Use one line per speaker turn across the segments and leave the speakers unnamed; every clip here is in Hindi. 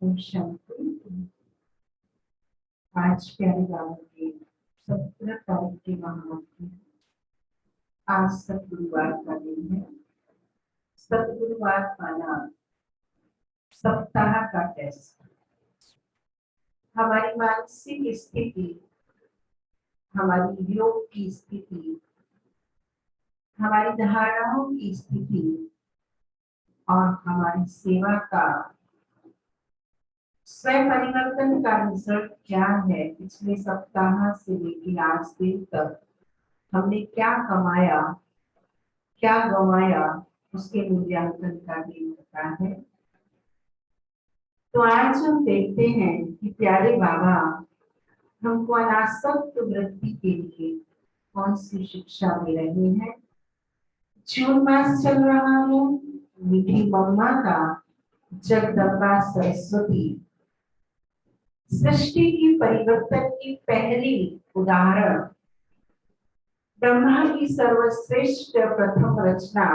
ओम शांति। आज प्यारे बाबा के 17 तारीख के महामंत्र। आज सतगुरुवार का दिन है। सतगुरुवार माना सप्ताह का टेस्ट। हमारी मानसिक स्थिति, हमारी योग की स्थिति, हमारी धारणाओं की स्थिति और हमारी सेवा का स्वयं परिवर्तन का रिजल्ट क्या है। पिछले सप्ताह से लेकर आज दिन तक हमने क्या कमाया, क्या गंवाया, उसके मूल्यांकन का दिन होता है। तो आज हम देखते हैं कि प्यारे बाबा हमको अनासक्त वृत्ति के लिए कौन सी शिक्षा दे रहे हैं। जून मास चल रहा है। मीठी मम्मा का जगदम्बा सरस्वती सृष्टि की परिवर्तन की पहली उदाहरण, ब्रह्मा की सर्वश्रेष्ठ प्रथम रचना,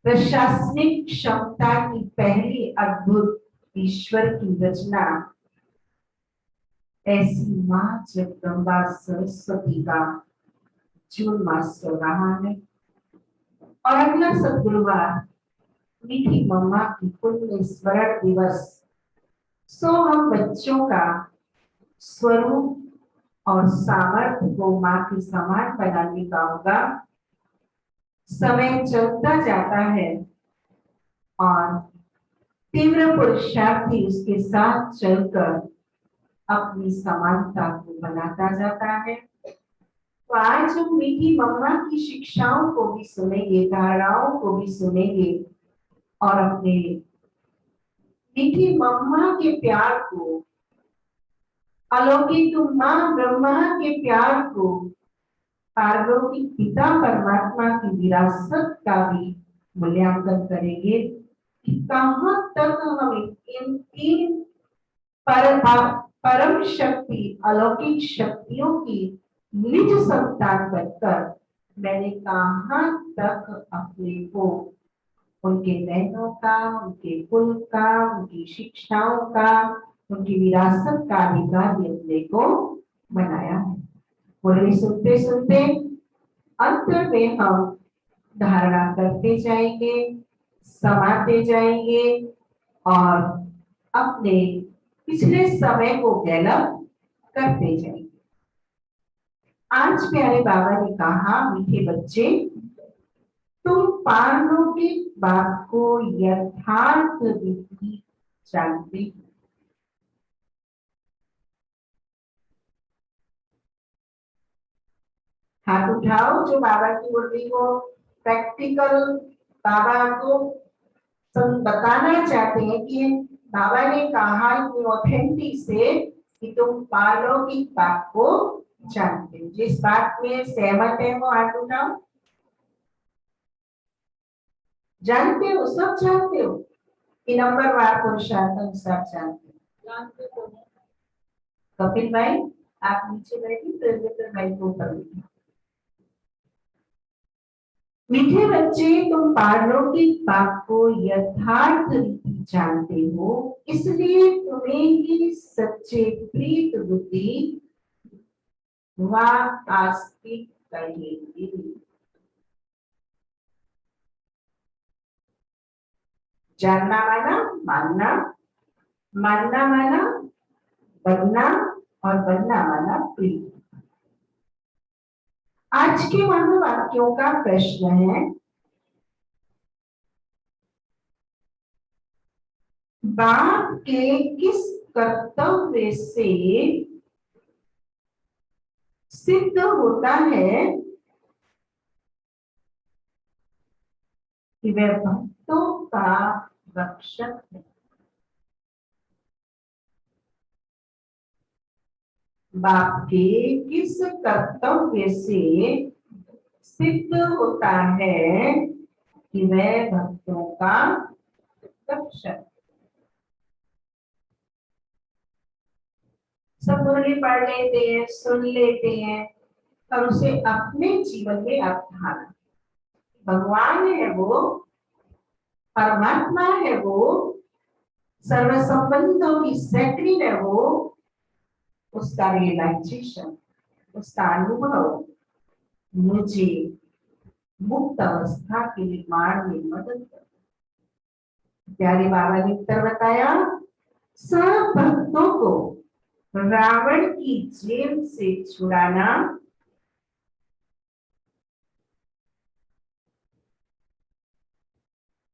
प्रशासनिक क्षमता की पहली अद्भुत ईश्वर की रचना, ऐसी मां जगदम्बा सरस्वती का जून मास चल रहा है। और अगला सतगुरुवार मीठी मम्मा की पुण्य स्मरण दिवस। सो हम बच्चों का स्वरूप और सामर्थ्य को मां के समान बनाने का होगा। समय चलता जाता है और तीव्र पुरुषार्थी उसके साथ चलकर अपनी समानता को बनाता जाता है। तो आज हम मीठी मम्मा की शिक्षाओं को भी सुनेंगे, धारणाओं को भी सुनेंगे और अपने मीठी मम्मा के प्यार को, अलौकिक मां ब्रह्मा के प्यार को, पारलौकिक पिता परमात्मा की विरासत का भी मूल्यांकन करेंगे कि कहां तक हम इन तीन परम शक्ति, अलौकिक शक्तियों की निज संतान बनकर मैंने कहां तक अपने को उनके नयनों का, उनके कुल का, उनकी शिक्षाओं का, उनकी विरासत का अधिकारी अपने को बनाया है। मुरली सुनते सुनते अंत में हम धारणा करते जाएंगे, समाते जाएंगे और अपने पिछले समय को गैलप करते जाएंगे। आज प्यारे बाबा ने कहा, मीठे बच्चे, तुम पारलौकिक बात को यथार्थ रीति जानते हो। हाथ उठाओ जो बाबा की मुरली को प्रैक्टिकल बाबा को बताना चाहते हैं कि बाबा ने कहा इतनी ऑथेंटिक से कि तुम पारलौकिक बात को जानते हो। जिस बात में सहमत है वो हाथ उठाओ। जानते हो, सब जानते हो कि नंबरवार पुरुषार्थ सब जानते हो। कपिल भाई आप नीचे बैठिए, प्रेजेंटर भाई को ऊपर बैठिए। मीठे बच्चे, तुम पारलौकिक बात को यथार्थ रीति जानते हो, इसलिए तुम्हें ही सच्चे प्रीत बुद्धि व आस्तिक कहेंगे। जानना माना मानना, मानना माना बनना और बनना माना प्रीत। आज के महावाक्यों का प्रश्न है, बाप के किस कर्तव्य से सिद्ध होता है कि वह भक्तों का रक्षक है। बाप के किस कर्तव्य से सिद्ध होता है कि वह भक्तों का रक्षक। सब मुरली पढ़ लेते हैं, सुन लेते हैं और उसे अपने जीवन में अपनाना। भगवान है वो, परमात्मा है वो, सर्व संबंधों की सेक्रेटरी है वो, उसका रियलाइजेशन, उसका अनुभव मुझे मुक्त अवस्था के निर्माण में मदद कर। प्यारे बाबा ने उत्तर बताया, सब भक्तों को रावण की जेल से छुड़ाना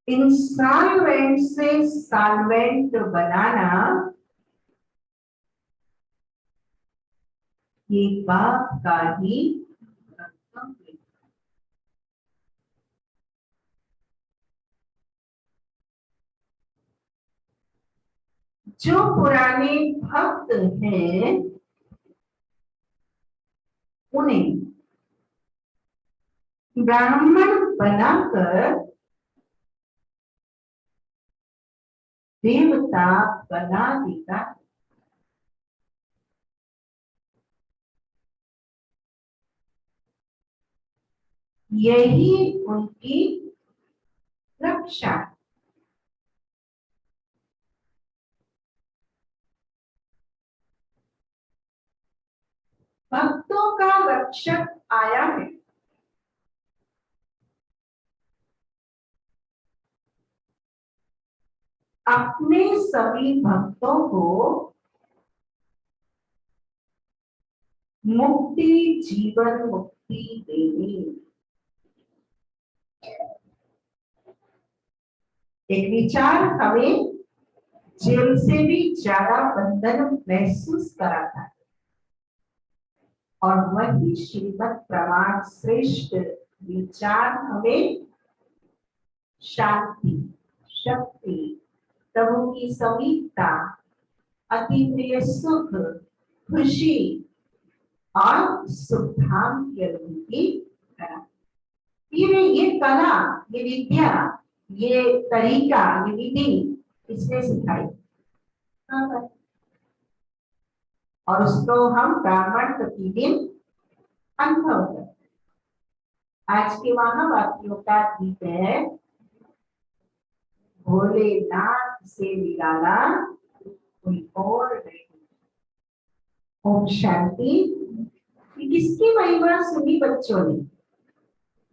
इंस्टॉलमेंट से सॉल्वेंट बनाना ये बाप का ही कर्तव्य है। जो पुराने भक्त हैं उन्हें ब्राह्मण बनाकर देवता बना देता। यही उनकी रक्षा। भक्तों का रक्षक आया है। अपने सभी भक्तों को मुक्ति, जीवन मुक्ति देनी। एक विचार हमें जेल से भी ज्यादा बंधन महसूस कराता है, और वही श्रीमद् प्रमाण श्रेष्ठ विचार हमें शांति, शक्ति, प्रभु की समीपता, अति प्रिय सुख, खुशी और सुखधाम की अनुभूति करा। ये कला, ये विद्या, ये तरीका, ये विधि इसने सिखाई, और उसको हम ब्राह्मण प्रतिदिन अनुभव करते। आज के महावाक्यों का गीत है, भोलेनाथ से निराला कोई और नहीं। ओम शांति। किसकी महिमा सुनी बच्चों ने?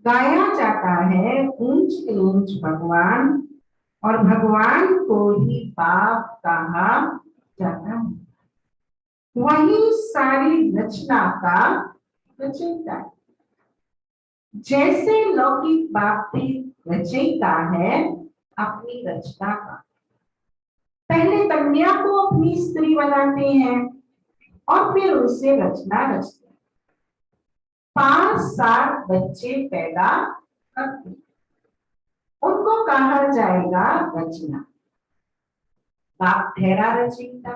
गाया जाता है ऊंच ऊंच भगवान, और भगवान को ही बाप कहा जाता है। वही सारी रचना का रचयिता है। जैसे लौकिक बाप भी रचयिता है अपनी रचना का। पहले कन्या को अपनी स्त्री बनाते हैं और फिर उसे रचना रचते हैं। 5-7 बच्चे पैदा करते हैं, उनको कहा जाएगा रचना। बाप ठहरा रचयिता।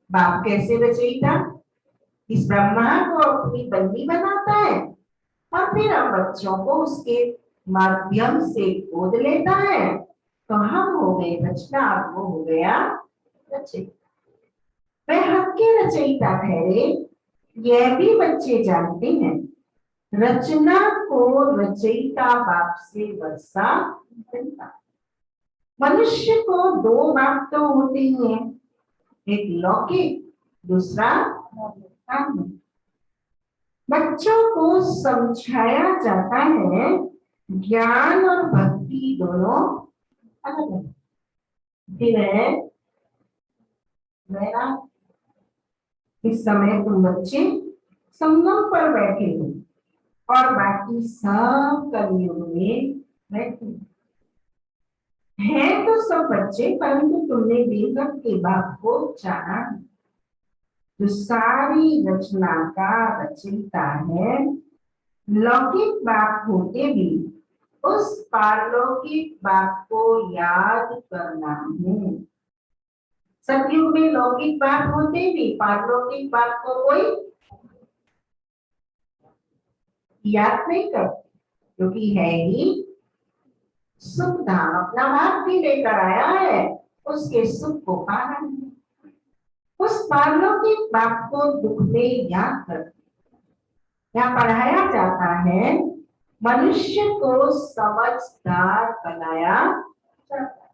बाप कैसे रचयिता? इस ब्रह्मा को अपनी बंदी बनाता है और फिर हम बच्चों को उसके माध्यम से गोद लेता है, तो हम हो गए रचना और वो हो गया रचयिता। वह हक के रचयिता ठहरे, यह भी बच्चे जानते हैं। रचना को रचयिता बाप से वर्षा मिलता। मनुष्य को 2 बाप तो होते ही हैं, एक लौकिक, दूसरा आत्मिक। बच्चों को समझाया जाता है ज्ञान और भक्ति दोनों अलग है। फिर है मेरा, इस समय तुम बच्चे संगम पर बैठे हो और बाकी सब कलयुग में बैठे हैं। तो सब बच्चे, परंतु तुमने बेगम के बाप को जाना, जो सारी रचना का रचयिता है। लौकिक बाप होते भी उस पारलौकिक बाप को याद करना है। सतयुग में लौकिक बाप होते भी पारलौकिक बाप को कोई याद नहीं करते, क्योंकि है ही सुख धाम। अपना बाप भी लेकर आया है, उसके सुख को पाना है। उस पारलौकिक बाप को दुख में याद करते। यहाँ पढ़ाया जाता है मनुष्य को समझदार बनाया जाता है।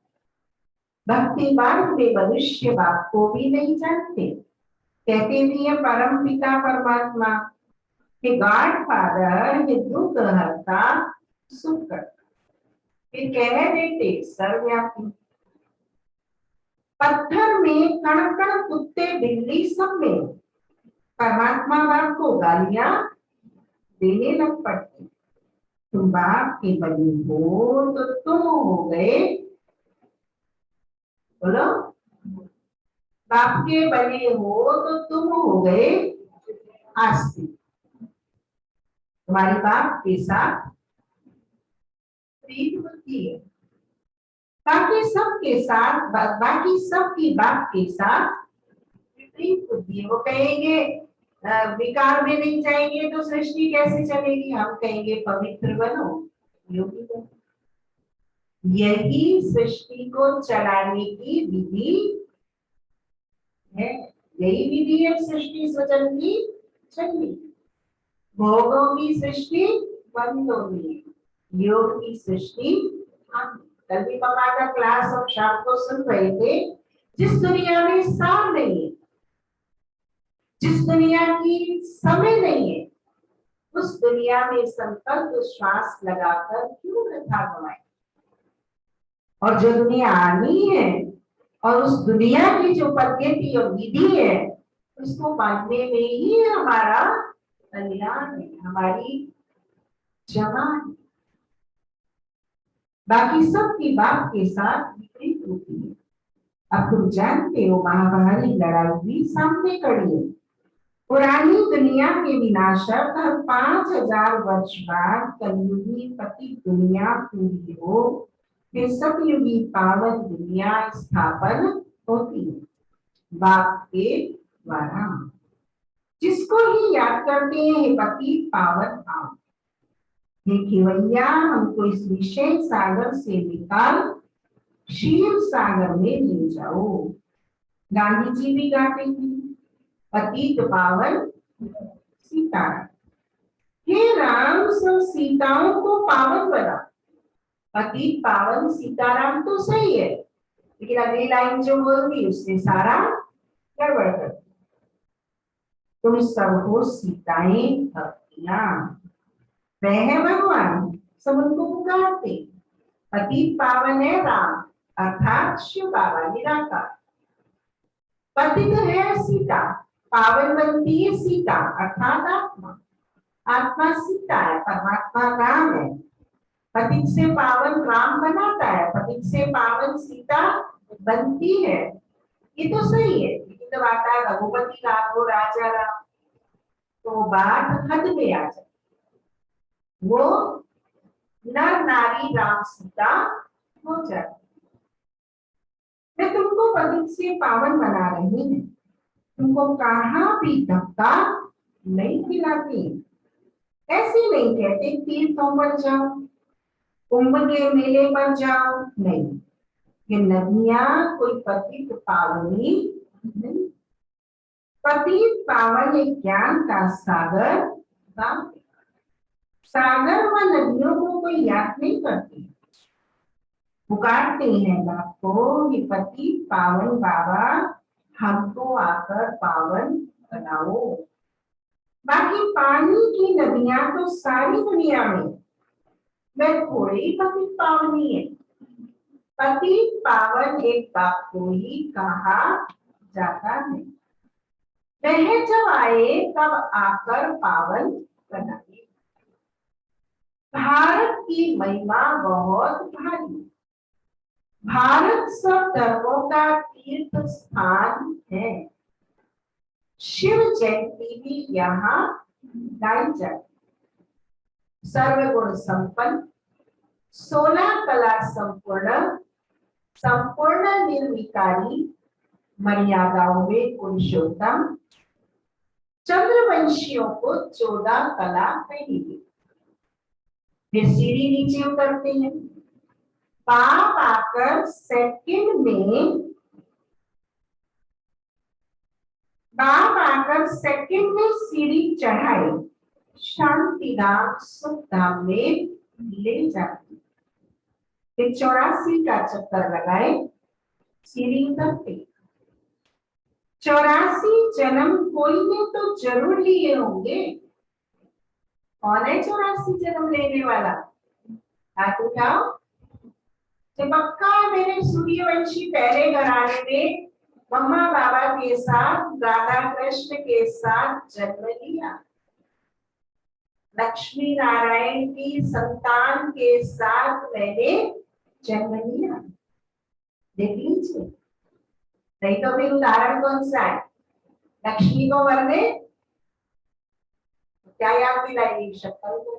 भक्ति मार्ग में मनुष्य बाप को भी नहीं जानते। कहते भी है परम पिता परमात्मा के गॉड फादर है, दुख हरता सुख करता। फिर कह देते सर्वव्यापी। पत्थर में कण कण कुत्ते बिल्ली सब में परमात्मा बाप को गालियां देने लग पड़ती। तुम बाप के बलि हो तो तुम हो गए, बोलो, बाप के बलि हो तो तुम हो गए आस्तिक। तुम्हारी बाप के साथ प्रीत होती है, बाकी सबके साथ बाकी सबकी बाप के साथ विपरीत होती है। वो कहेंगे विकार में नहीं जाएंगे तो सृष्टि कैसे चलेगी। हम कहेंगे पवित्र बनो, योगी बनो। यही सृष्टि को चलाने की विधि है, यही विधि है सृष्टि सृजन की चलनी। भोगों की सृष्टि बंद होगी, योग की सृष्टि। कल भी पापा का क्लास हम शाम को सुन रहे थे। जिस दुनिया में सार नहीं है, जिस दुनिया की समय नहीं है, उस दुनिया में संकल्प श्वास लगाकर क्यों वृथा गवाए। और जो दुनिया आनी है और उस दुनिया की जो पद्धति और विधि है, उसको पाने में ही हमारा कल्याण है, हमारी जमान। बाकी सबकी बात के साथ विपरीत होती है। अब तुम जानते हो महाभारत लड़ाई भी सामने खड़ी है। पुरानी दुनिया के विनाशक हर 5000 वर्ष बाद कलयुगी पति दुनिया पूरी हो, फिर सतयुगी पावन दुनिया स्थापन होती है बाप के द्वारा। जिसको ही याद करते हैं पति पावन पावन। देखिए भैया, हमको इस विषय सागर से निकाल क्षीर सागर में ले जाओ। गांधी जी भी गाते थे पतित पावन सीताराम। हे राम, सब सीताओं को पावन बना। पतित पावन सीताराम तो सही है, लेकिन अगली लाइन जो बोल दी उसने सारा गड़बड़ कर दिया। तुम सब हो सीताएं भक्तियां, वह है भगवान, सब उनको पुकारते। पतित पावन है राम अर्थात शिव बाबा निराकार। पतित है सीता, पावन बनती है सीता अर्थात आत्मा। आत्मा सीता है, परमात्मा राम है। पतित से पावन राम बनाता है, पतित से पावन सीता बनती है। ये तो सही है, लेकिन जब आता है रघुपति राम हो राजा राम, तो बात हद में आ जाए। वो नर नारी राम सीता हो जाए। मैं तुमको पतित से पावन बना रही हूँ, तुमको कहाँ भी धक्का नहीं खिलाती। ऐसे नहीं कहते तीर्थों पर जाओ, कुंभ के मेले पर जाओ, नहीं। ये नदियां कोई पतित पावनी नहीं। पतित पावन एक ज्ञान का सागर, सागर व नदियों को कोई याद नहीं करती। पुकारते हैं बाप को कि पतित पावन बाबा हमको आकर पावन बनाओ। बाकी पानी की नदियां तो सारी दुनिया में, मैं थोड़ी ही पतित पावनी है। पतित पावन एक बाप को ही कहा जाता है। वह जब आए तब आकर पावन बनाए। भारत की महिमा बहुत भारी। भारत सब धर्मों का तीर्थ स्थान है। शिव जयंती भी यहाँ गाई जाती। सर्वगुण संपन्न, 16 कला संपूर्ण, संपूर्ण निर्विकारी, मर्यादाओं में पुरुषोत्तम, चंद्रवंशियों को 14 कला कहेंगे। फिर सीढ़ी नीचे उतरते हैं। बाप आकर सेकंड में सीढ़ी चढ़ाए, शांति धाम सुख धाम में ले जाते। फिर 84 का चक्कर लगाए, सीढ़ी उतरते। 84 जन्म कोई ने तो जरूर लिए होंगे। कौन है 84 जन्म लेने वाला? हाथ उठाओ। तो पक्का मेरे सूर्यवंशी पहले घराने में मम्मा बाबा के साथ, राधा कृष्ण के साथ जन्म लिया। लक्ष्मी नारायण की संतान के साथ मैंने जन्म लिया। देख लीजिए, नहीं तो फिर उदाहरण कौन सा है? लक्ष्मी को वरने क्या याद दिलाएगी? शक्ल को,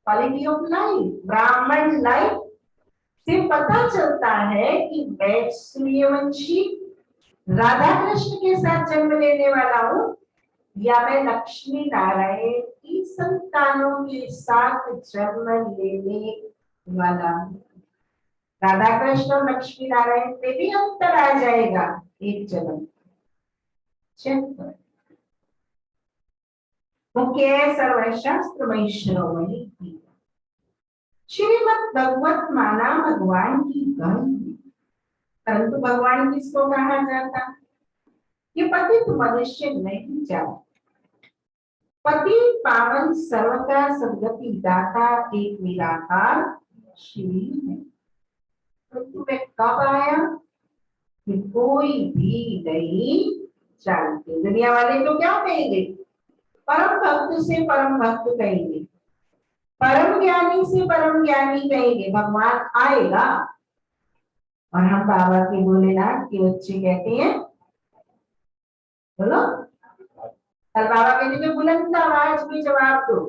क्वालिटी ऑफ लाइफ, ब्राह्मण लाइफ से पता चलता है कि मैं सूर्यवंशी राधा कृष्ण के साथ जन्म लेने वाला हूं या मैं लक्ष्मी नारायण की संतानों के साथ जन्म लेने वाला हूं। राधा कृष्ण और लक्ष्मी नारायण में भी अंतर आ जाएगा एक जन्म। मुख्य सर्वशास्त्रमयी शिरोमणि की श्रीमद् भगवत माना भगवान की गंध, परंतु भगवान किसको कहा जाता? ये पतित मनुष्य नहीं जाता। पति पावन सर्वका सदगति दाता एक निराकार श्री है। तो तुम्हें कब आया कि कोई भी नहीं जानते। दुनिया वाले तो क्या कहेंगे? परम भक्त से परम भक्त कहेंगे, परम ज्ञानी से परम ज्ञानी कहेंगे। भगवान आएगा और हम बाबा के भोलेनाथ के बच्चे कहते हैं, बोलो। कल बाबा कहते थे बुलंद आवाज में जवाब दो।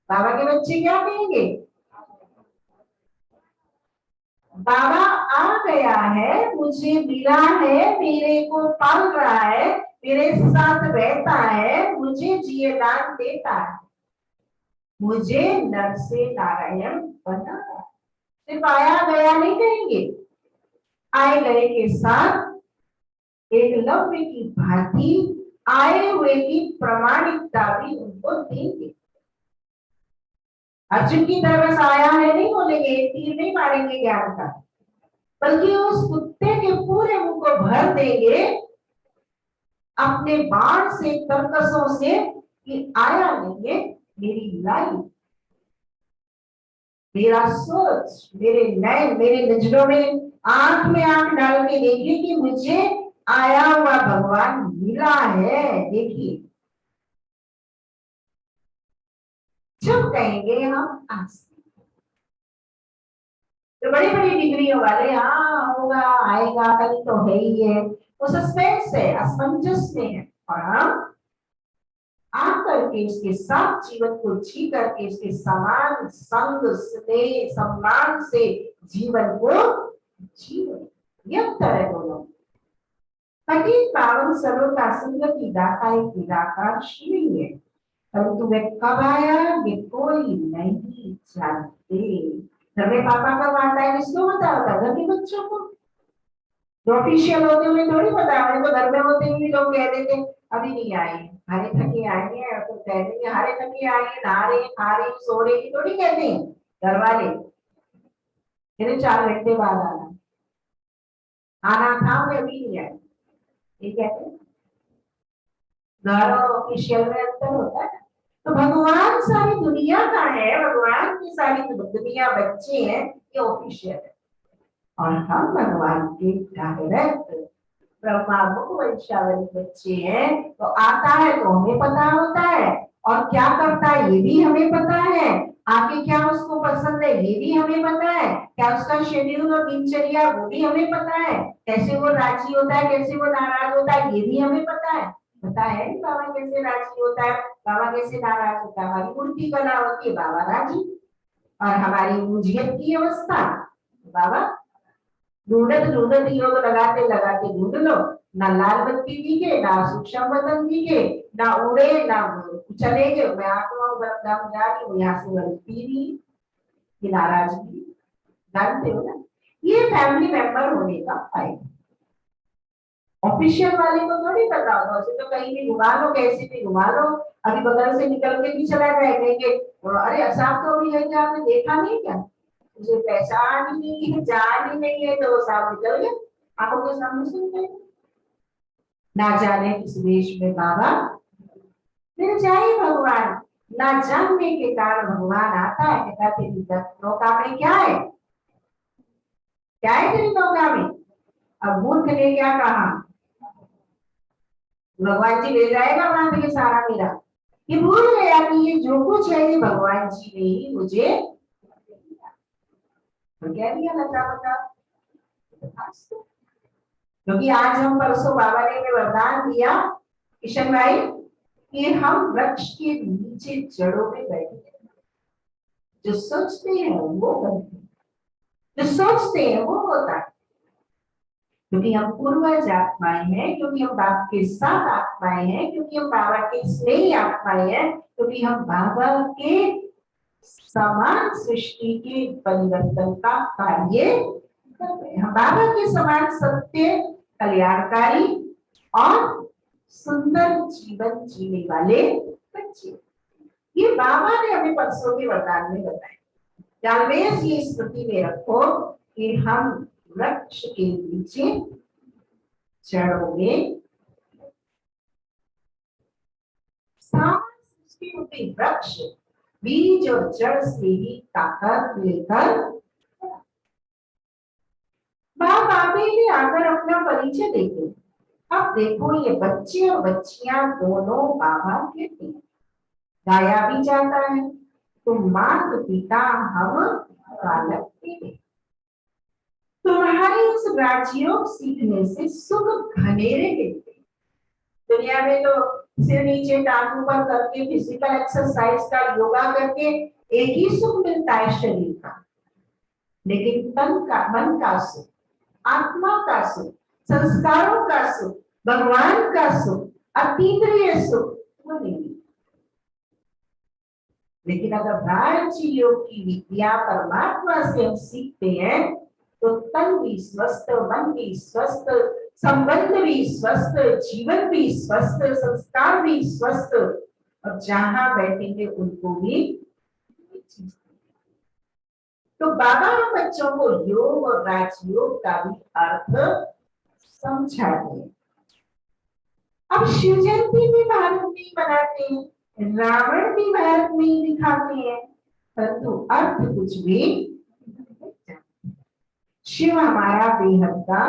बाबा के बच्चे क्या कहेंगे? बाबा आ गया है, मुझे मिला है, मेरे को पाल रहा है, मेरे साथ रहता है, मुझे जिए दान देता है, मुझे नर से नारायण बना रहा है। सिर्फ आया गया नहीं कहेंगे, आए गए के साथ एक लव्य की भांति आए हुए की प्रमाणिकता भी उनको देंगे। अर्जुन की तरह बस आया है नहीं बोलेंगे, तीर नहीं मारेंगे ज्ञान का, बल्कि उस कुत्ते के पूरे मुंह को भर देंगे अपने बाण से, कर्कशों से, कि आया नहीं है मेरी लाइफ, मेरा सोच, मेरे नयन, मेरे नजरों में आंख में आंख डाल के देखिए कि मुझे आया हुआ भगवान मिला है। देखिए, जब कहेंगे हम आज तो बड़ी बड़ी डिग्रियों वाले हाँ होगा आएगा कल तो है ही है, वो सस्पेंस है, असमंजस में है। और हम आकर के इसके साथ जीवन को जी करके इसके समान संग स्नेह सम्मान से जीवन को जीवन यंत्र है दोनों। पति पावन सर्व का संगति दाता एक निराकार श्री है, परंतु वह कब आया ये कोई नहीं जानते। घर में पापा कब आता है किसको पता होता? घर के बच्चों को। जो ऑफिशियल होते हुए थोड़ी पता है, तो घर में होते हुए लोग कह देते अभी नहीं आए, हारे थके आए हैं, तो कह देंगे हारे थके आए हैं, नहा रहे खा रहे सो रहे, थोड़ी कहते हैं घर वाले। 4 घंटे बाद आना, आना था मैं अभी नहीं आया, ये कहते हैं। घर और ऑफिशियल में अंतर होता है। तो भगवान सारी दुनिया का है, भगवान की सारी दुनिया बच्चे हैं, ये ऑफिशियल है। और हम भगवान के डायरेक्ट ब्रह्मामुख वंशावली बच्चे हैं। तो आता है तो हमें पता होता है, और क्या करता है ये भी हमें पता है, आगे क्या उसको पसंद है ये भी हमें पता है, क्या उसका शेड्यूल और दिनचर्या वो भी हमें पता है, कैसे वो राजी होता है कैसे वो नाराज होता है ये भी हमें पता है। पता है बाबा कैसे राजी होता है, बाबा कैसे नाराज होता है। हमारी उल्टी कला होती है, बाबा राजी, और हमारी मुझियत की अवस्था, बाबा ढूंढत ढूंढत योग लगाते लगाते ढूंढ लो, ना लाल बत्ती दिखे, ना सूक्ष्म बटन दिखे, ना उड़े ना चले गए, मैं आत्मा बरदाम जा रही हूँ, यहाँ से गलती भी कि नाराजगी। जानते हो ना, ये फैमिली मेंबर होने का फायदा। ऑफिशियल वाले को थोड़ी पता होगा, उसे तो कहीं भी घुमा लो, कैसे भी घुमा लो, अभी बगल से निकल के भी चला जाए, कहेंगे अरे साहब तो अभी है, आपने देखा नहीं क्या? मुझे पहचान ही नहीं है, जान ही नहीं है, तो वो सामने चल गया, आंखों के सामने सुन गए। ना जाने किस देश में बाबा फिर जाए भगवान, ना जानने के कारण भगवान आता है, कहता तेरी नौका में क्या है, क्या है तेरी नौका में। अब मूर्ख ने क्या कहा, भगवान जी ले जाएगा वहां पे सारा मेरा, ये भूल गया कि ये जो कुछ है ये भगवान जी ने ही मुझे तो क्या दिया, लता बता। क्योंकि आज हम परसों बाबा ने हमें वरदान दिया किशन भाई कि हम वृक्ष के नीचे जड़ों में बैठे हैं, जो सोचते हैं वो बनते हैं, जो सोचते हैं वो होता है। क्योंकि हम पूर्वज आत्माएं हैं, क्योंकि हम बाबा के साथ आत्माएं हैं, क्योंकि हम बाबा के स्नेही आत्माएं हैं, क्योंकि हम बाबा के समान सृष्टि के परिवर्तन का कार्य कर रहे हैं। हम बाबा के समान सत्य, कल्याणकारी और सुंदर जीवन जीने वाले बच्चे। ये बाबा ने हमें परसों के वरदान में बताया। ऑलवेज ये स्मृति में रखो कि हम वृक्ष के नीचे जड़ों में सृष्टि रूपी वृक्ष बीज और जड़ से ही ताकत लेकर बाप आगे ही आकर अपना परिचय देते। अब देखो ये बच्चे और बच्चियां दोनों बाबा के थे, गाया भी जाता है तो मात पिता हम बालक थे। तुम्हारे इस राजयोग सीखने से सुख घनेरे गिरते। दुनिया में तो सिर नीचे टांग ऊपर करके फिजिकल एक्सरसाइज का योगा करके एक ही सुख मिलता है शरीर का, लेकिन तन का, मन का सुख, आत्मा का सुख, संस्कारों का सुख, भगवान का सुख, अतीन्द्रिय सुख वो नहीं। लेकिन अगर राजयोग योग की विद्या परमात्मा से हम सीखते हैं तो तन भी स्वस्थ, मन भी स्वस्थ, संबंध भी स्वस्थ, जीवन भी स्वस्थ, संस्कार भी स्वस्थ, और जहां बैठेंगे उनको भी। तो बाबा हम बच्चों को योग और राजयोग का भी अर्थ समझाते हैं। अब शिव जयंती भी भारत में ही मनाते हैं, रावण भी भारत में ही दिखाते हैं, परंतु अर्थ कुछ भी। शिव हमारा बेहद का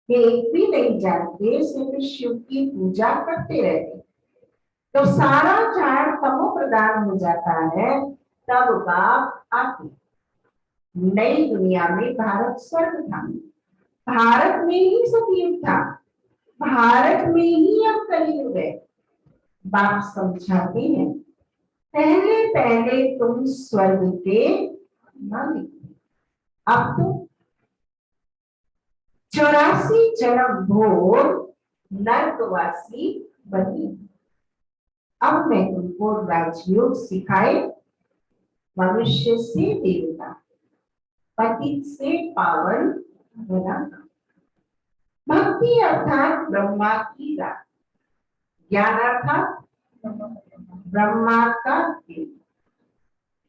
एक भी नहीं जानते, सिर्फ शिव की पूजा करते रहते। तो सारा झाड़ तमो प्रदान हो जाता है, तब बाप आते। नई दुनिया में भारत स्वर्ग था, भारत में ही सतयुग था, भारत में ही अब कलयुग है। बाप समझाते हैं पहले पहले तुम स्वर्ग के मालिक, अब तो 84 जन्म भोर नर्कवासी बनी। अब मैं तुमको राजयोग सिखाए, मनुष्य से देवता, पतित से पावन बनाना। भक्ति अर्थात ब्रह्मा की रात, ज्ञान अर्थात ब्रह्मा का दिन।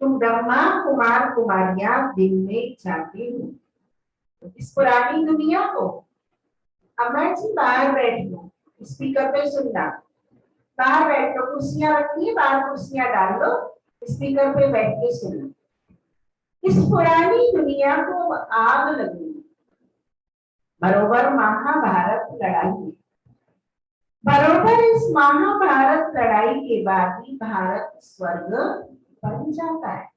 तुम ब्रह्मा कुमार कुमारियां दिन में जाते हो इस पुरानी दुनिया को। अब मैं जी बाहर बैठी हूँ, स्पीकर पे सुनना, बाहर बैठ लो, कुर्सियां रखी है बाहर, कुर्सियां डाल लो, स्पीकर पे बैठ के सुनो। इस पुरानी दुनिया को आग लगी, बरोबर महाभारत लड़ाई में, बरोबर इस महाभारत लड़ाई के बाद ही भारत स्वर्ग बन जाता है।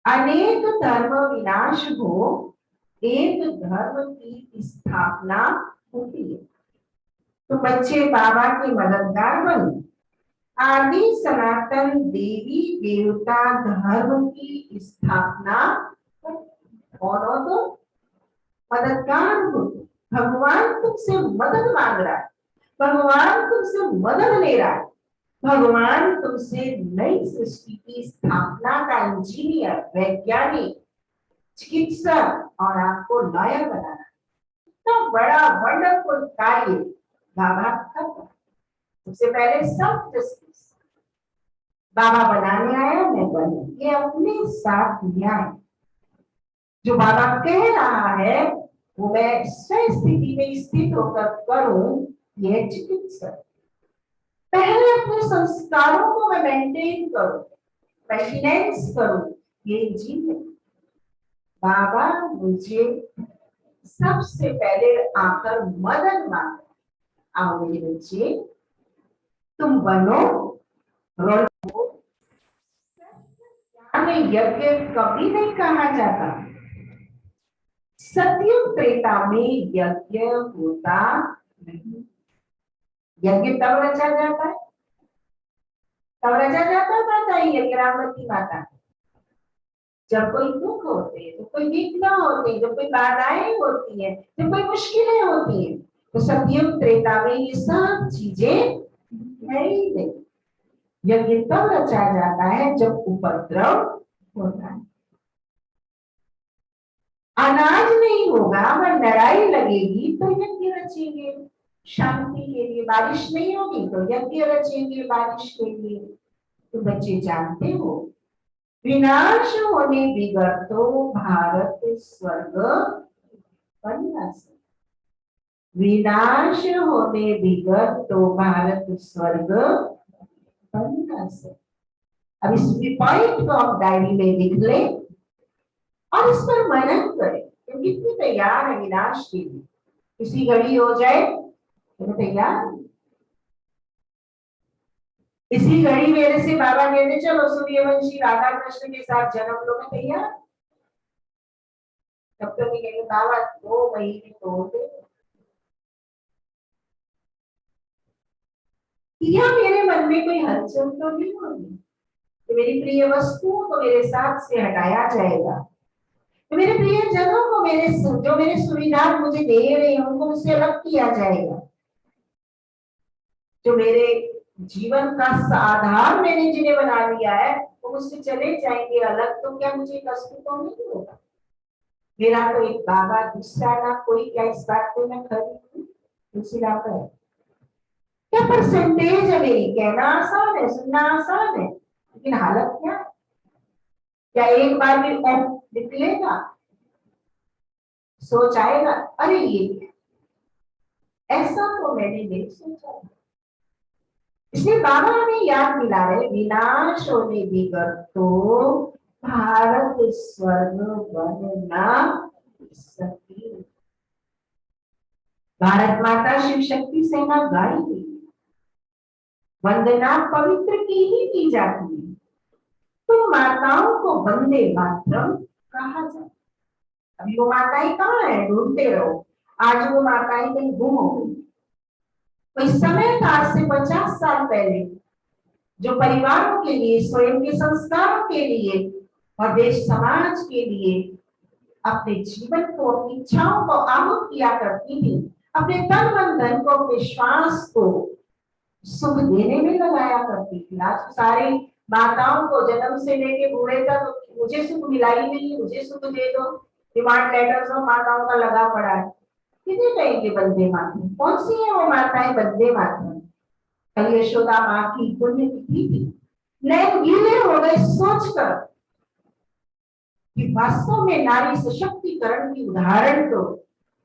अनेक धर्म विनाश हो, एक धर्म की स्थापना होती है। तो बच्चे बाबा के मददगार बने, आदि सनातन देवी देवता धर्म की स्थापना और तो मददगार हो। भगवान तुमसे मदद मांग रहा है, भगवान तुमसे मदद ले रहा है, भगवान तुमसे नई सृष्टि की स्थापना का इंजीनियर, वैज्ञानिक, चिकित्सक और आपको लॉयर बना रहा है। तो बड़ा वंडरफुल कार्य बाबा कर रहा है। सबसे पहले सब जस्टिस, बाबा बनाने आया, मैं बनू, ये अपने साथ न्याय। जो बाबा कह रहा है वो मैं स्व स्थिति में स्थित होकर करूं, ये चिकित्सक। पहले अपने संस्कारों को मैं मेंटेन करूं, मेंटेनेंस करूं, ये इंजीनियर। बाबा मुझे सबसे पहले आकर मदद मांगे, आओ मेरे बच्चे, तुम बनो रोल। यज्ञ कभी नहीं कहा जाता, सतयुग त्रेता में यज्ञ होता नहीं। यज्ञ तब रचा जाता है, तब रचा जाता माता है यज्ञ रामवती माता, जब कोई दुख होते हैं, जब कोई विघ्न होते हैं, जब कोई बाधाएं होती है, जब कोई मुश्किलें होती है, तो सतयुग त्रेता में ये सब चीजें है ही नहीं। यज्ञ तब रचा जाता है जब उपद्रव होता है। अनाज नहीं होगा, वह लड़ाई लगेगी तो यज्ञ रचेंगे शांति के लिए। बारिश नहीं होगी तो यज्ञ रचेंगे बारिश के लिए। तो बच्चे जानते हो, विनाश होने बिगड़ तो भारत स्वर्ग बनना से। विनाश होने बिगड़ तो भारत स्वर्ग बनना से। अब इस पॉइंट को हम डायरी में लिख लें और इस पर मनन करें। तुम कितनी तैयार है विनाश के लिए? किसी घड़ी हो जाए तो तैयार? इसी घड़ी मेरे से बाबा कहते चलो सूर्यवंशी राधा कृष्ण के साथ जन्म लो, मैं तैयार। तब तो नहीं कहेंगे बाबा 2 महीने तोड़ दे। या मेरे मन में कोई हलचल तो नहीं होगी कि मेरी प्रिय वस्तुओं को मेरे साथ से हटाया जाएगा, तो मेरे प्रिय जनों को जो मेरे सुविधा मुझे दे रहे हैं उनको मुझसे अलग किया जाएगा, जो मेरे जीवन का आधार मैंने जिन्हें बना लिया है वो मुझसे चले जाएंगे अलग, तो क्या मुझे कष्ट तो नहीं होगा? मेरा तो एक बाबा, दूसरा ना कोई, क्या इस बात पे मैं खरी हूँ? दूसरी बात है क्या परसेंटेज है मेरी? कहना आसान है, सुनना आसान है, लेकिन हालत क्या? क्या एक बार भी निकलेगा? सोच आएगा अरे ये ऐसा तो मैंने नहीं सोचा। इसलिए बाबा हमें याद दिला रहे, विनाश होने बिगड़ तो भारत स्वर्ग बनना सकी। भारत माता शिव शक्ति सेना गाई, वंदना पवित्र की जाती है, तो माताओं को वंदे मातरम कहा जाता है। अभी वो माताएं कहाँ है? ढूंढते रहो। आज वो माताएं कहीं गुम हो गई। कोई समय था आज से 50 साल पहले, जो परिवारों के लिए, स्वयं के संस्कारों के लिए और देश समाज के लिए अपने जीवन को, अपनी इच्छाओं को आहुत किया करती थी, अपने तन मन धन को, अपने श्वास को सुख देने में लगाया करती थी। आज सारी माताओं को जन्म से लेके बूढ़े तक तो मुझे सुख मिला ही नहीं, मुझे सुख दे दो, डिमांड लेटर सब माताओं का लगा पड़ा है। कितने कहेंगे वंदे मातरम? कौन सी है वो माताएं वंदे मातरम? कल यशोदा माँ की पुण्य तिथि थी। नैन गीले हो गए सोचकर कि वास्तव में नारी सशक्तिकरण की उदाहरण तो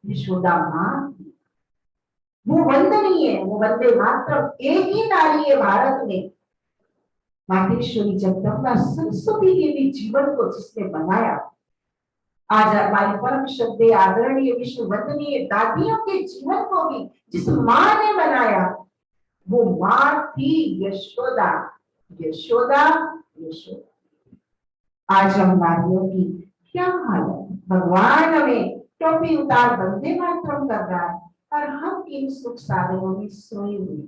यशोदा माँ, वो वंदनीय है, वो वंदे मातरम। एक ही नारी है भारत में, मातेश्वरी जगदम्बा सरस्वती के भी जीवन को जिसने बनाया। आज हमारी परम श्रद्धेय आदरणीय विश्व वंदनीय दादियों के जीवन को भी जिस माँ ने बनाया, वो माँ थी यशोदा। यशोदा यशोदा। आज हम नारियों की क्या हालत? भगवान हमें टोपी उतार वंदे मातरम कर रहा है और हम इन सुख साधनों में सोए हुए,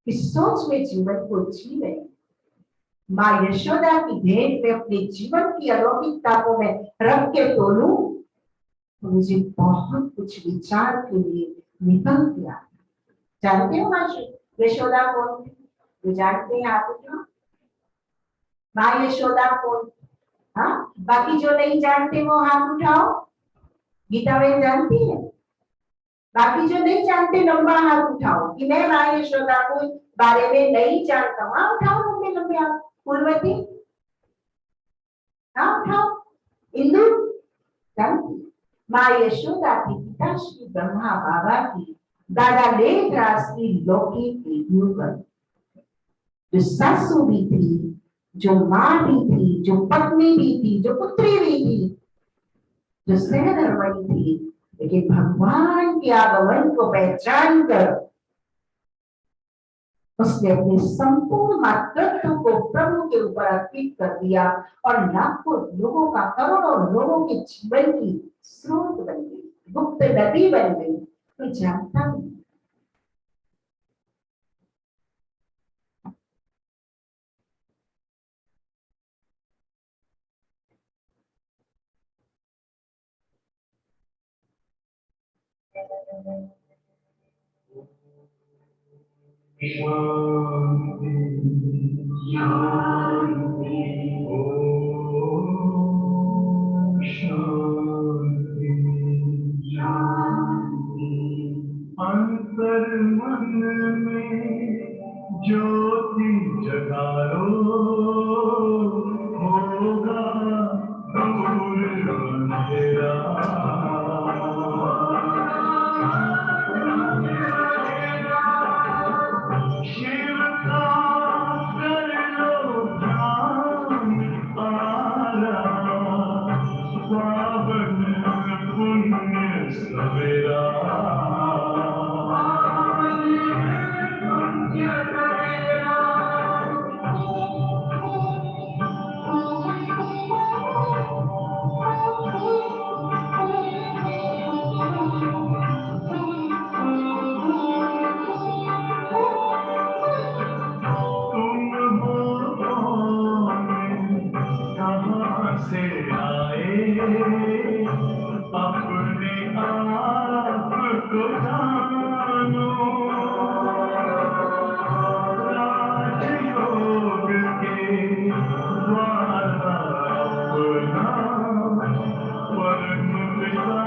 इस सोच में जीवन को जी रहे। माँ यशोदा की भेंट में अपने जीवन की अलौकिकता को मैं रख के तोलूं तो मुझे बहुत कुछ विचार के लिए निकल गया। जानते हो माँ यशोदा कौन थी? जो जानते हैं आप क्यों? माँ यशोदा कौन? हाँ, बाकी जो नहीं जानते वो हाथ उठाओ। गीता बहन जानती है? बाकी जो नहीं जानते लंबा हाथ उठाओ कि मैं माँ यशोदा को बारे में नहीं जानता हूँ। हाँ उठाओ लंबे लंबे हाथ। फूलवती, हाँ उठाओ। इंदु, जानती माँ यशोदा के पिता श्री ब्रह्मा बाबा की दादा लेखराज की लौकिक वीडियो पर जो सासू भी थी, जो माँ भी थी, जो पत्नी भी थी, जो पुत्री भी थी, जो सहधर्मणी थी, लेकिन भगवान के आगमन को पहचान कर उसने अपने संपूर्ण मातृत्व को प्रभु के ऊपर अर्पित कर दिया और लाखों लोगों का, करोड़ों लोगों के जीवन की स्रोत बन गई, गुप्त नदी बन गई। कोई जानता नहीं।
अंतर मन में ज्योति जगा लो, होगा दूर अंधेरा। शिव का कर लो ध्यान आरा, पावन पुण्य सवेरा। से आए अपने आप को जानो, राजयोग के द्वारा अपना परम पिता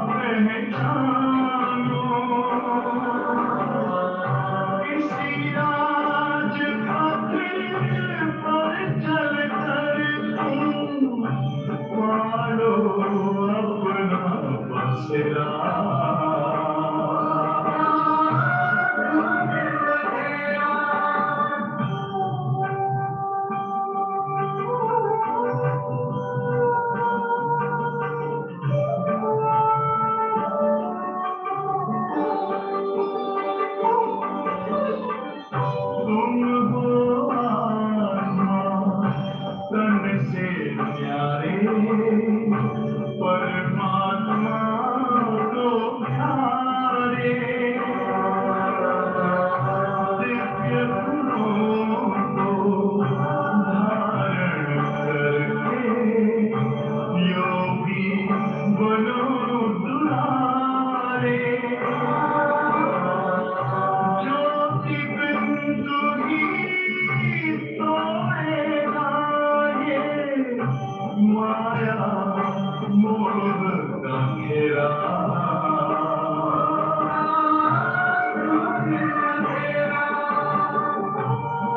पहचानो। इसी राजपथ पर चल कर पालो अपना बसेरा। तुम हो आत्मा तन से प्यारे, परमात्मा तो प्यारे। दिव्य गुणों को धारण करके योगी बनो दुलारे। ज्योति बिंदु ही तोड़ेगा ये माया मोह का घेरा।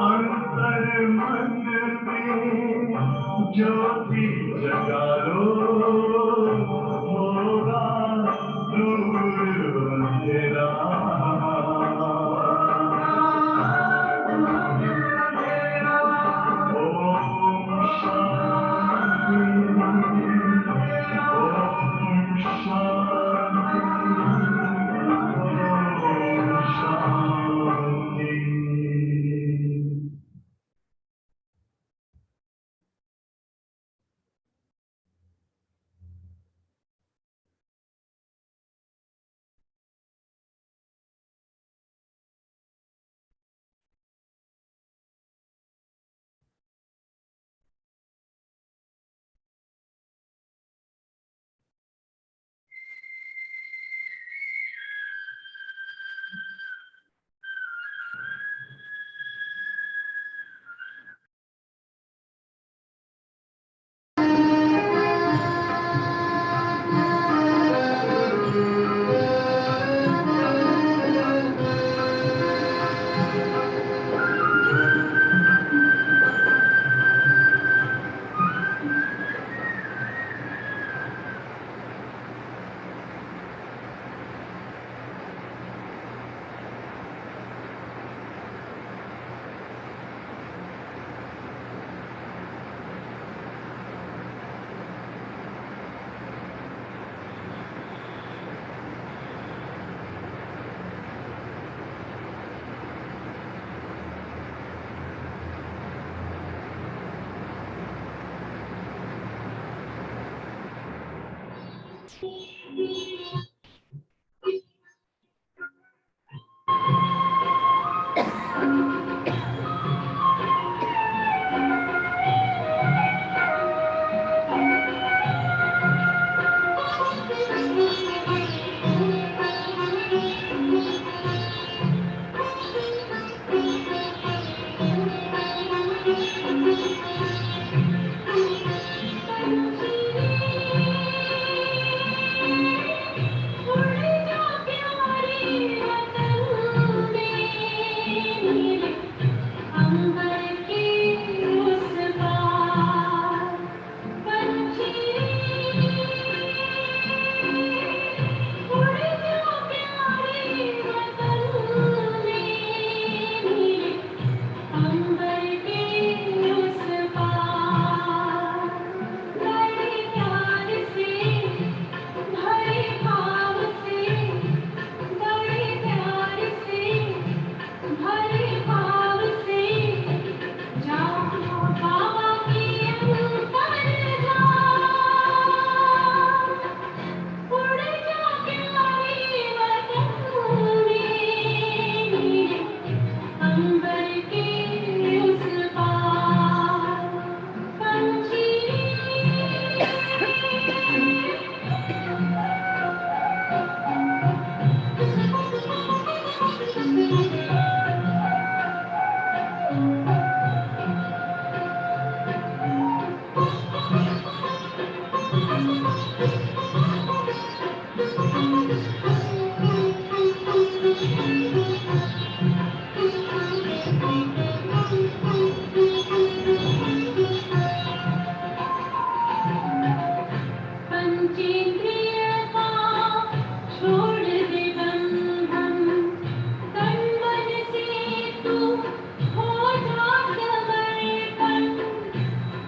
अंतर मन में ज्योति जगा लो, होगा दूर अंधेरा। ओम शांति, ओम शांति।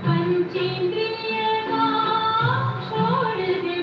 पंचेंद्रिय का छोड़ दे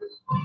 संसार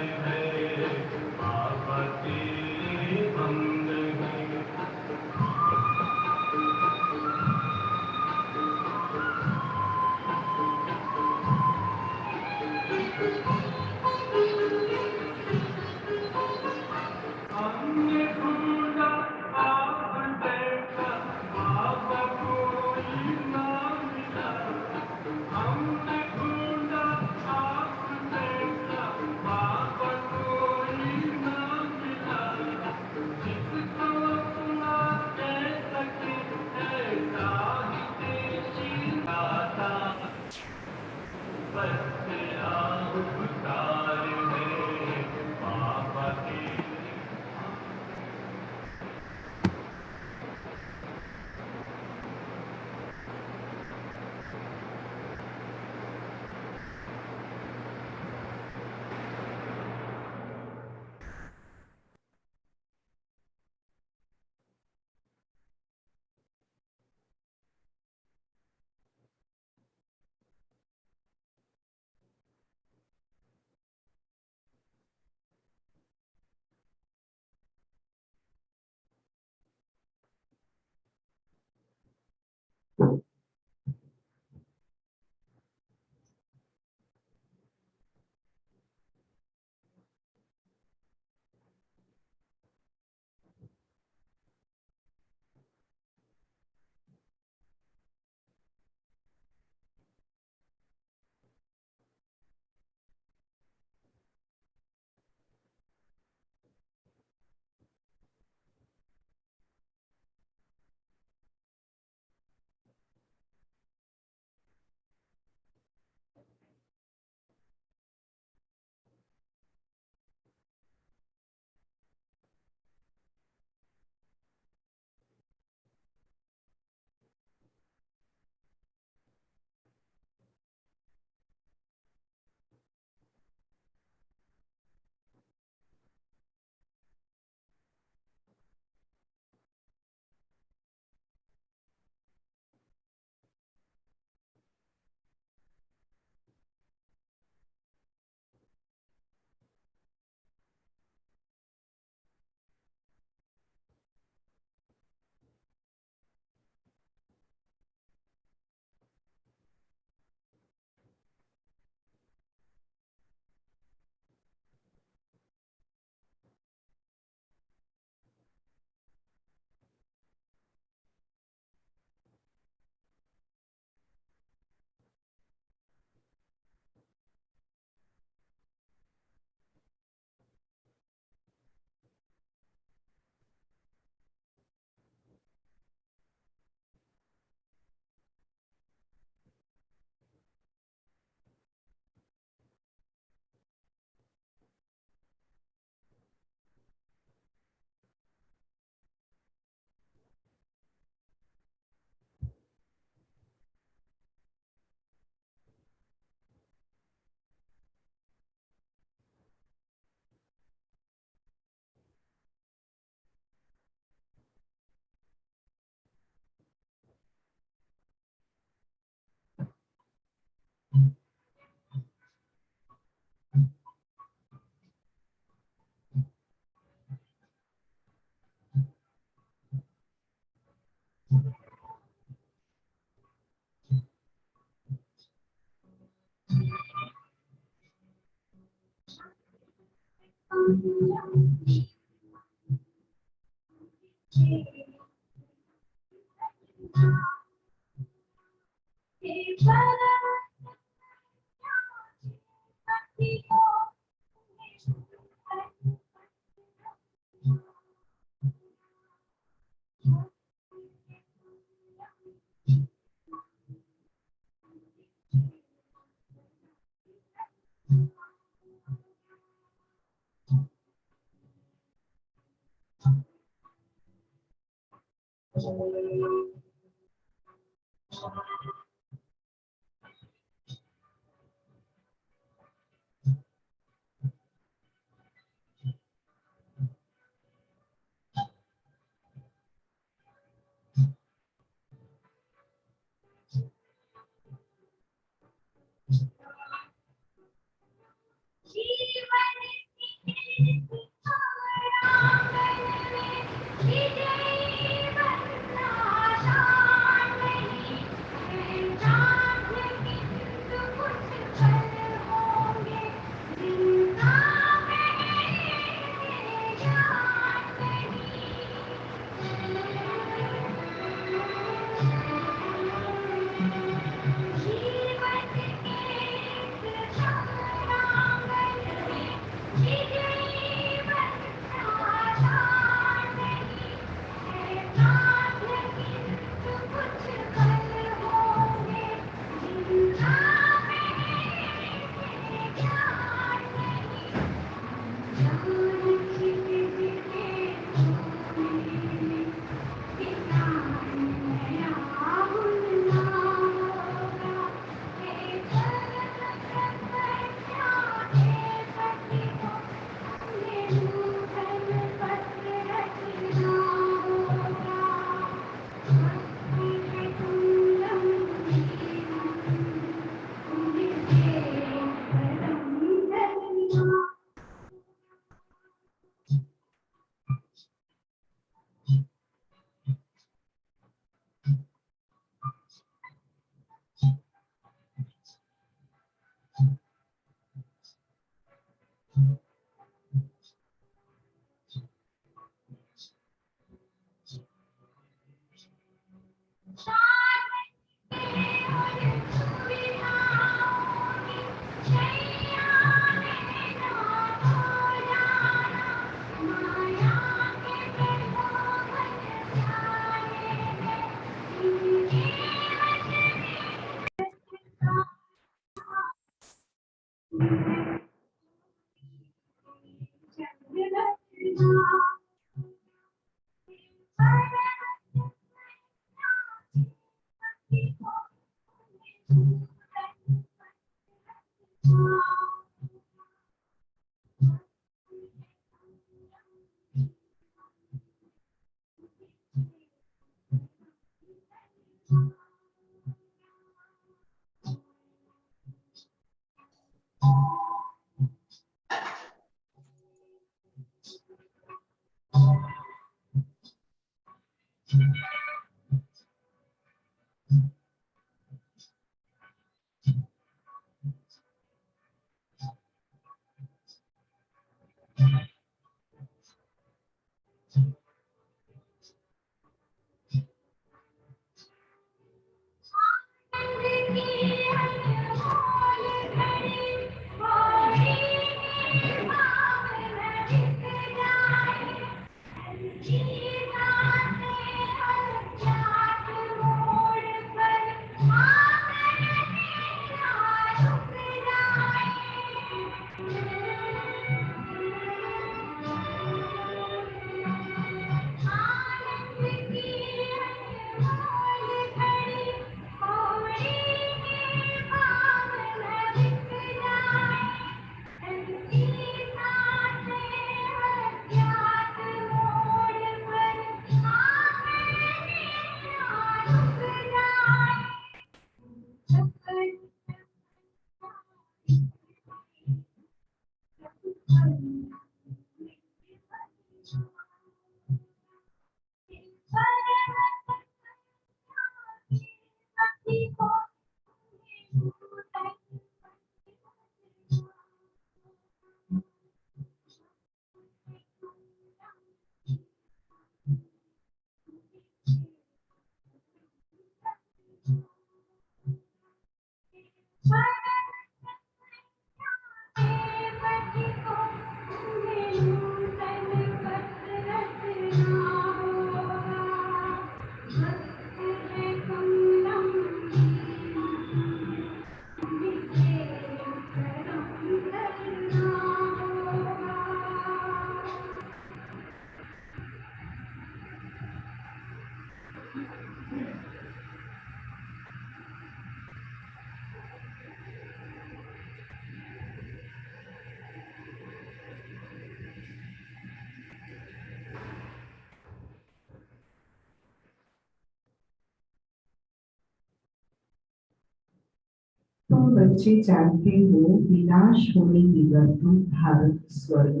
बच्चे जानते हो विनाश होने की वस्तु भारत स्वर्ग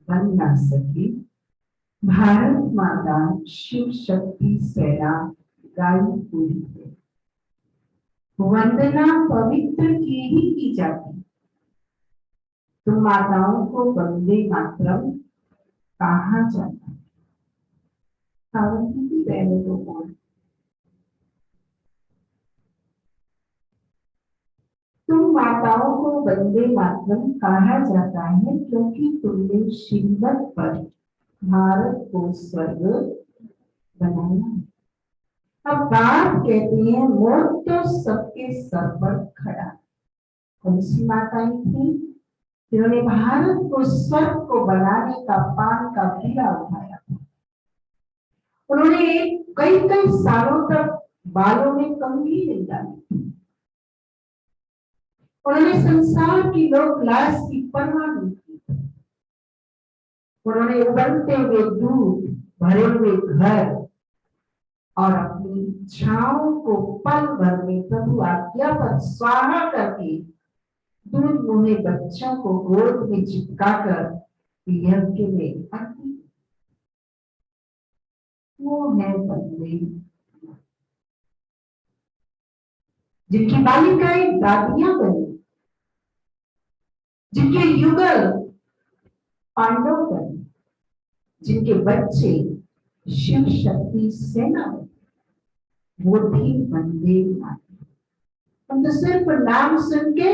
बन ना सके। भारत माता शिव शक्ति सेना गाई हुई है। वंदना पवित्र की जाती। तो माताओं को वंदे मातरम कहा जाता है। सावंती की बहनों को कौन? तुम माताओं को वंदे मातरम कहा जाता है क्योंकि तुमने शिवमत पर भारत को स्वर्ग बनाया। अब बात कहते हैं मौत तो सबके सर पर खड़ा। कौन सी माताएं थी जिन्होंने भारत को स्वर्ग को बनाने का पान का बीड़ा उठाया? उन्होंने कई कई सालों तक बालों में कंघी नहीं डाली। उन्होंने संसार की लोक लाज की परवाह नहीं की। उन्होंने उबलते हुए दूध भरे हुए घर और अपनी इच्छाओं को पल भर में प्रभु आज्ञा पर स्वाहा करके दूध मुहे बच्चों को गोद में चिपकाकर यज्ञ में अर्पित। वो है बंदे जिनकी बालिकाएं दादियां बनी, जिनके युगल पांडव बने, जिनके बच्चे शिव शक्ति सेना बने, वो भी वंदे मातरम। हम तो सिर्फ नाम सुन के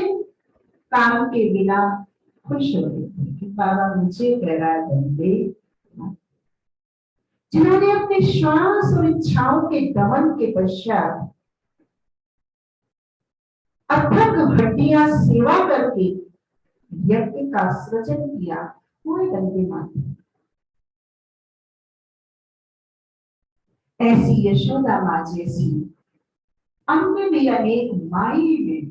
काम के बिना खुश हो रहे थे कि बाबा मुझे कह रहा है वंदे मातरम। जिन्होंने अपने श्वास और इच्छाओं के दमन के पश्चात अथक हड्डियां सेवा करके यज्ञ का सृजन किया, वो वंदे मातरम। ऐसी यशोदा माँ जैसी अन्य भी अनेक माई हैं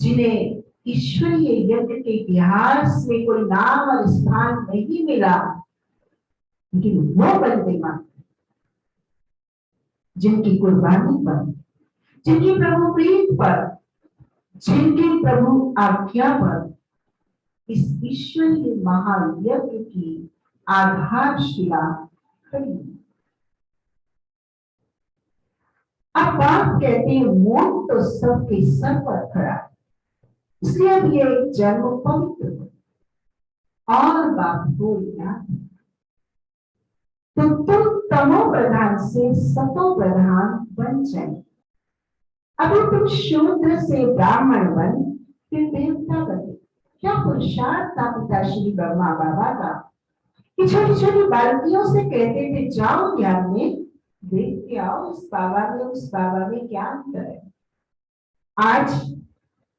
जिन्हें ईश्वरीय यज्ञ के इतिहास में कोई नाम और स्थान नहीं मिला, लेकिन वो वंदे मातरम जिनकी कुर्बानी पर, जिनकी प्रभु प्रीत पर, जिनकी प्रभु आज्ञा पर इस ईश्वरीय महायज्ञ की आधारशिला खड़ी। अब बात कहते हैं मौत तो सबके सर पर खड़ा, इसलिए अब ये जन्म पवित्र और बात बोलिया तो तुम तमो प्रधान से सतो प्रधान बन जाए। अभी तुम शूद्र से ब्राह्मण बन फिर देवता बने। क्या पुरुषार्थ था पिता श्री ब्रह्मा बाबा का कि छोटी छोटी बालकियों से कहते थे जाओ ध्यान में देख के आओ इस बाबा में उस बाबा में क्या अंतर है। आज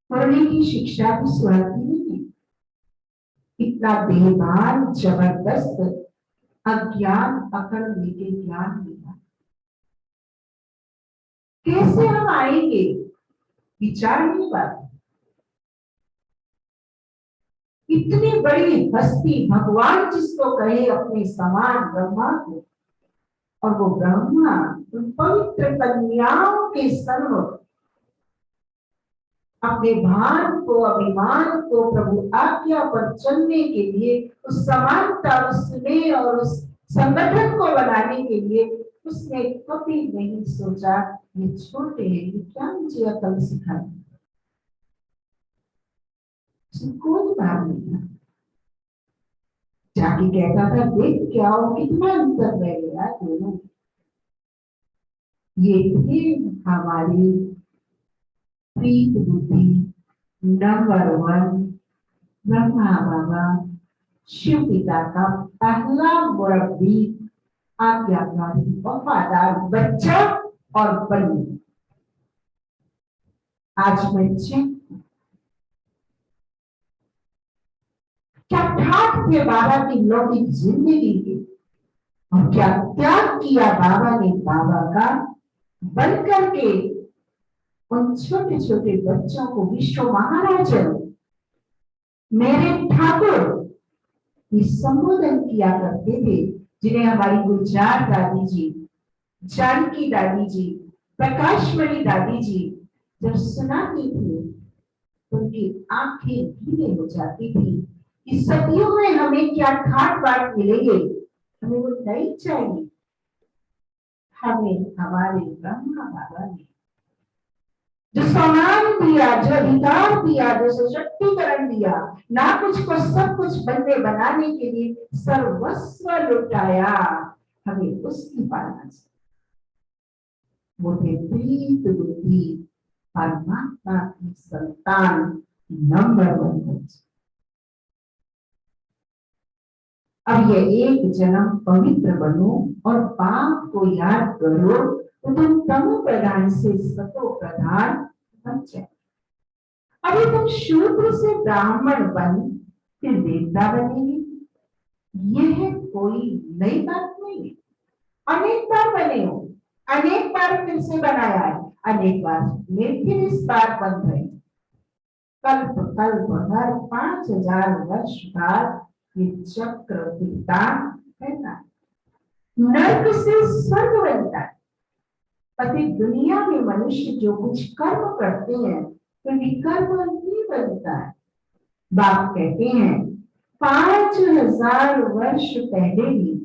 पढ़ने की शिक्षा भी सुहाती नहीं है। इतना बेईमान जबरदस्त अज्ञान अकड़ लेके ज्ञान मिला। कैसे हम आएंगे विचार नहीं बात। इतनी बड़ी हस्ती भगवान जिसको कहे अपने समान ब्रह्मा को, और वो ब्रह्मा उन पवित्र कन्याओं के सन्मुख अपने भान को अभिमान को प्रभु आज्ञा पर चलने के लिए उस समानता उस स्नेह और उस संगठन को बनाने के लिए उसने कभी नहीं सोचा ये छोटे हैं, ये क्या मुझे अकल सिखाए। कोई भाव नहीं था। जाके कहता था देख क्या हो कितना अंतर रह गया दोनों। ये थे हमारी प्रीत बुद्धि नंबर 1 ब्रह्मा बाबा शिव पिता का पहला मुरब्बी आज्ञाकारी वफादार बच्चा और बनी। आज बच्चे क्या ठाठ थे बाबा की लौकिक जिंदगी के, और क्या त्याग किया बाबा ने बाबा का बन करके उन छोटे छोटे बच्चों को विश्व महाराज मेरे ठाकुर ये संबोधन किया करते थे, जिन्हें हमारी गुलजार दादी जी, जानकी दादी जी, प्रकाशमणि दादी जी जब सुनाती थी तो उनकी आंखें गीली हो जाती थी कि सदियों में हमें क्या ठाट बाट मिलेंगे, हमें वो नहीं चाहिए। हमें हमारे ब्रह्मा बाबा ने जो सम्मान दिया, जो अधिकार दिया, जो सशक्तिकरण दिया, ना कुछ को सब कुछ बनने बनाने के लिए सर्वस्व लुटाया, हमें उसकी पालना चाहिए। वो थे प्रीत बुद्धि परमात्मा की संतान नंबर 1। अब ये एक जन्म पवित्र बनो और पाप को याद करो तो तुम तमो प्रधान से सतो प्रधान बन जाए। अभी तुम शूद्र से ब्राह्मण बन फिर देवता बनेगी, यह कोई नई बात नहीं है। अनेक बार बने हो, अनेक बार फिर से बनाया है, अनेक बार में फिर इस बार बन रहे। कल्प कल्प हर 5000 वर्ष बाद ये चक्र फिरता रहता है। नर्क से स्वर्ग बनता है। पति दुनिया में मनुष्य जो कुछ कर्म करते हैं तो कर्म ही बनता है। बाप कहते हैं 5000 वर्ष पहले भी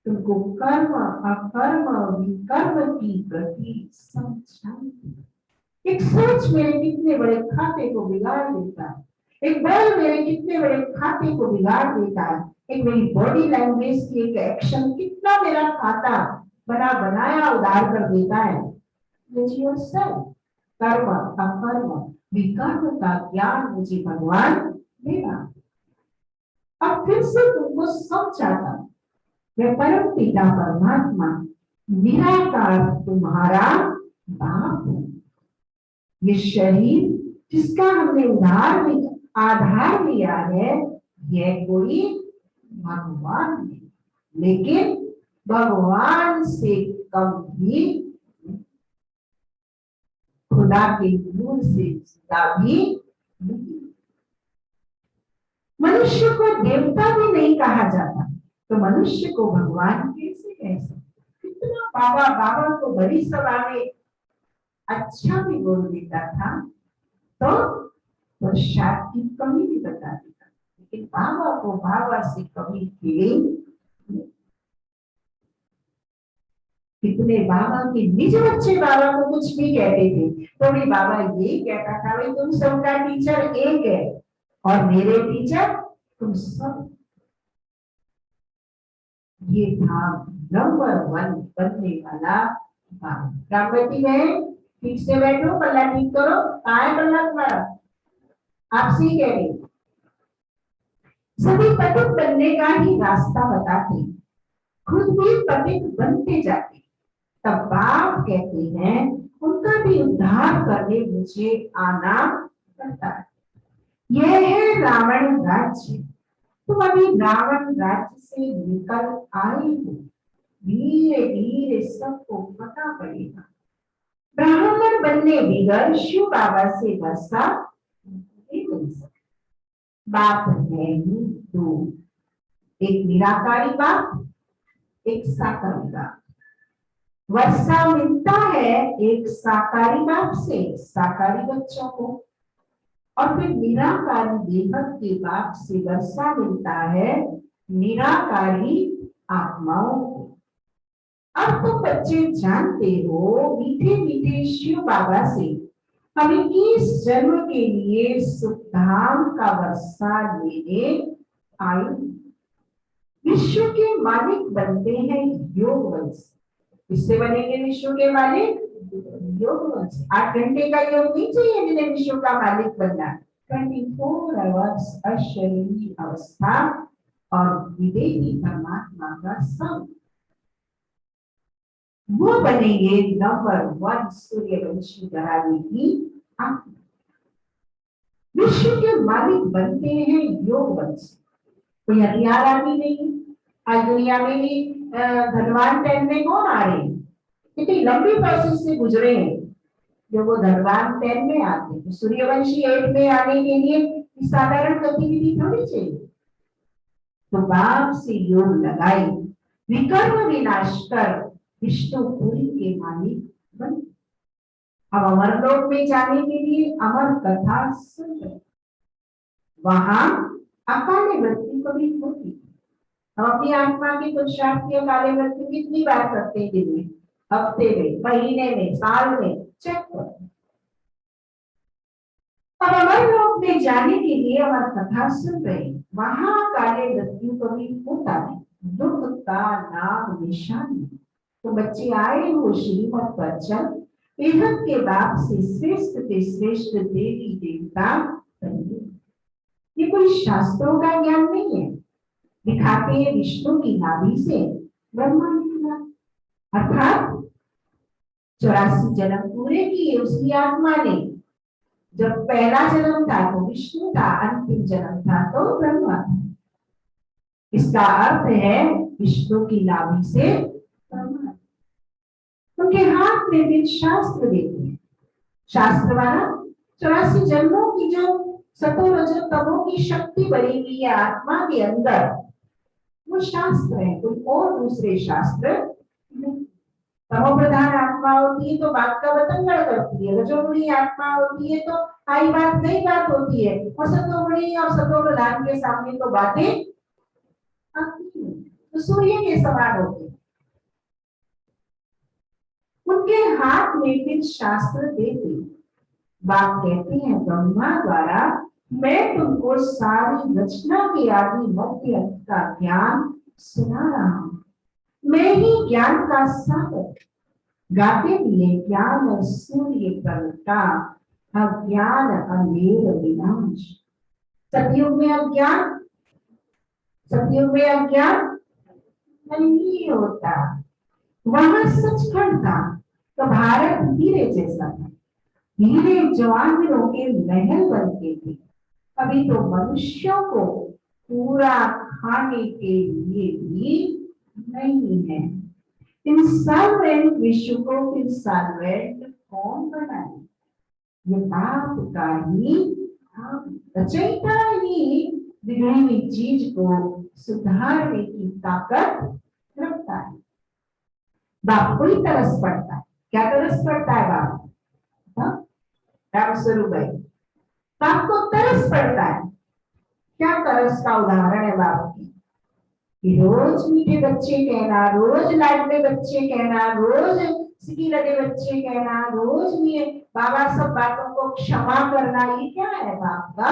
तुमको कर्म अकर्म विकर्म की गति समझाई। एक सोच मेरे कितने बड़े खाते को बिगाड़ देता है, एक बोल मेरे कितने बड़े खाते को बिगाड़ देता है, एक मेरी बॉडी लैंग्वेज की एक एक्शन कितना मेरा खाता बना बनाया उधार कर देता है। कर्म अकर्म विकर्म का ज्ञान मुझे भगवान देगा। अब फिर से तुमको समझाता, मैं परम पिता परमात्मा निराकार तुम्हारा बाप हूं। ये शरीर जिसका हमने आधार लिया है, यह कोई भगवान नहीं, लेकिन भगवान से कम भी, खुदा के नूर से जुदा भी नहीं। मनुष्य को देवता भी नहीं कहा जाता तो मनुष्य को भगवान कैसे कह सकते? कितना बाबा बाबा को बड़ी सभा में अच्छा भी बोल देता था तो प्रसाद की कमी भी बता देता, लेकिन बाबा को बाबा से कभी फीलिंग। कितने बाबा के निज बच्चे बाबा को कुछ भी कहते थे तो भी बाबा ये कहता था, भाई तुम सबका टीचर एक है और मेरे टीचर तुम सब। ये था नंबर 1 बनने वाला बाबा। रामवती में ठीक से बैठो, पल्ला ठीक करो, कहाँ है पल्ला तुम्हारा? आपसे ही कह रही। सभी पथिक बनने का ही रास्ता बताते, खुद भी पथिक बनते जाते। तब बाप कहते हैं उनका भी उद्धार करने मुझे आना पड़ता है। यह है रावण राज्य। तुम अभी रावण राज्य से निकल आए हो, धीरे धीरे सबको पता पड़ेगा। ब्राह्मण बनने बिगड़ शिव बाबा से वर्षा नहीं बन सकता। बाप है ही 2, एक निराकारी बाप, एक साकारी बाप। वर्षा मिलता है एक साकारी बाप से साकारी बच्चों को, और फिर निराकारी देवक के बाप से वर्षा मिलता है निराकारी आत्माओं को। अब तो बच्चे जानते हो मीठे मीठे शिव बाबा से हम 21 जन्म के लिए सुखधाम का वर्षा लेने आए। विश्व के मालिक बनते हैं योग वंश। किससे बनेंगे विश्व के मालिक? योग वंश। 8 घंटे का योग नहीं चाहिए जिन्हें विश्व का मालिक बनना। 24 आवर्स अशरीरी अवस्था और विवेकी परमात्मा का संग, वो बनेंगे नंबर 1 सूर्यवंशी घराने की आत्मा। विश्व के मालिक बनते हैं योग वंश। कोई हथियार आदमी नहीं। आज दुनिया में भी धनवान टाइम में कौन आ रहे हैं? इतनी लंबी प्रोसेस से गुजरे हैं जो वो धनवान टाइम में आते हैं। सूर्यवंशी 8 में आने के लिए साधारण गतिविधि थोड़ी चाहिए। तो बाप से योग लगाई, विकर्म विनाश कर विष्णुपुरी के मालिक बन। अब अमरलोक में जाने के लिए अमर कथा सुन रहे, वहां अकाले मृत्यु कभी होती। हम अपनी आत्मा की पुरुषार्थ की अकाले मृत्यु कितनी बार करते हैं दिन में, हफ्ते में, महीने में, साल में, चेक करो। अब अमरलोक में जाने के लिए अमर कथा सुन रहे, वहां काले मृत्यु कभी होता नहीं, दुख का नाम निशान नहीं। तो बच्चे आए हो श्रीमत पर चल, बेहद के बाप से श्रेष्ठ देवी देवता बनिए। ये कोई शास्त्रों का ज्ञान नहीं है, दिखाते हैं विष्णु की नाभि से ब्रह्मा निकला, अर्थात 84 जन्म पूरे किए उसकी आत्मा ने। जब पहला जन्म था तो विष्णु था, अंतिम जन्म था तो ब्रह्मा था। इसका अर्थ है विष्णु की नाभि से ब्रह्मा। उनके हाथ में भी शास्त्र देते हैं, शास्त्र वाला 84 जन्मों की जो सतो रजो तमो की शक्ति बनी हुई है आत्मा के अंदर, वो शास्त्र है, कोई और दूसरे शास्त्र नहीं। तमो प्रधान आत्मा होती है तो बात का बतंगड़ करती है, रजोगुणी आत्मा होती है तो आई बात नई बात होती है, और सतोगुणी और सतो प्रधान के सामने तो बातें आती है, तो सूर्य के समान होते हैं। उनके हाथ में फिर शास्त्र देते, बाप कहते हैं ब्रह्मा द्वारा मैं तुमको सारी रचना के आदि मध्य अंत का ज्ञान सुना रहा हूं, मैं ही ज्ञान का सागर। गाते दिए ज्ञान और सूर्य प्रगटा, अज्ञान अंधेर विनाश। सतयुग में अज्ञान, सतयुग में अज्ञान नहीं होता। वहां सचखंड था तो भारत हीरे जैसा था, हीरे जवानों के महल बनते थे। अभी तो मनुष्यों को पूरा खाने के लिए भी नहीं है। इंसॉल्वेंट विश्व को फिर सॉल्वेंट कौन बनाए? ये बाप का ही रचयिता ही बिगड़ी हुई चीज को सुधारने की ताकत रखता है। बाप को ही तरस पड़ता है। क्या तरस पड़ता है बाप? राम स्वरूप है, बाप को तरस पड़ता है। क्या तरस का उदाहरण है बाप की? कि रोज मीठे बच्चे कहना, रोज लाडले बच्चे कहना, रोज सीधी लगे बच्चे कहना, रोज में बाबा सब बातों को क्षमा करना, ये क्या है बाप का?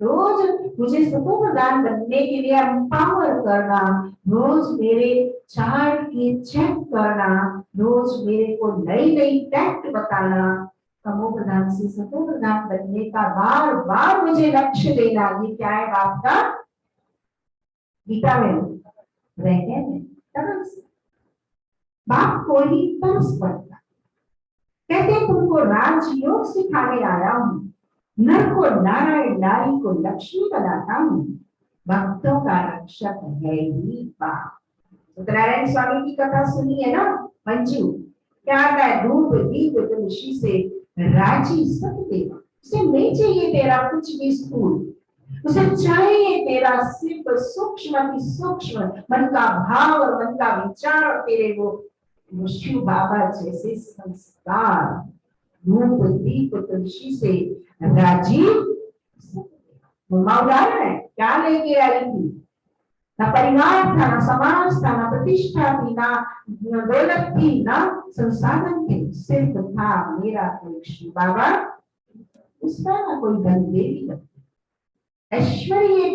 रोज मुझे सुकून प्रदान बनने के लिए एम्पावर करना, रोज मेरे चार्ट की चेक करना, रोज मेरे को नई नई टैक्ट बताना, तमो प्रधान से सतो प्रधान बनने का बार बार मुझे लक्ष्य देना, ये क्या है बाप का? गीता में रहते हैं तरस। बाप को ही तरस पड़ता, कहते तुमको राजयोग सिखाने आया हूं, नर को नारायण, नारी को लक्ष्मी बनाता हूं, भक्तों का रक्षक है ही बाप। सत्यनारायण स्वामी की कथा सुनी है ना मंजू? क्या आता है? धूप दीप तुलसी से राजी सतदेव, उसे नहीं चाहिए तेरा कुछ भी स्थूल, उसे चाहिए तेरा सिर्फ सूक्ष्म सूक्ष्म मन का भाव और मन का विचार और तेरे वो शिव बाबा जैसे संस्कार। धूप दीप तुलसी से राजी उदाहरण है। क्या लेके आई थी? ना परिवार था, ना समाज था, ना प्रतिष्ठा थी, ना दौलत थी, ना संसाधन थे, सिर्फ था मेरा कोई शिव बाबा, उसका ना कोई धन देवी, ऐश्वर्य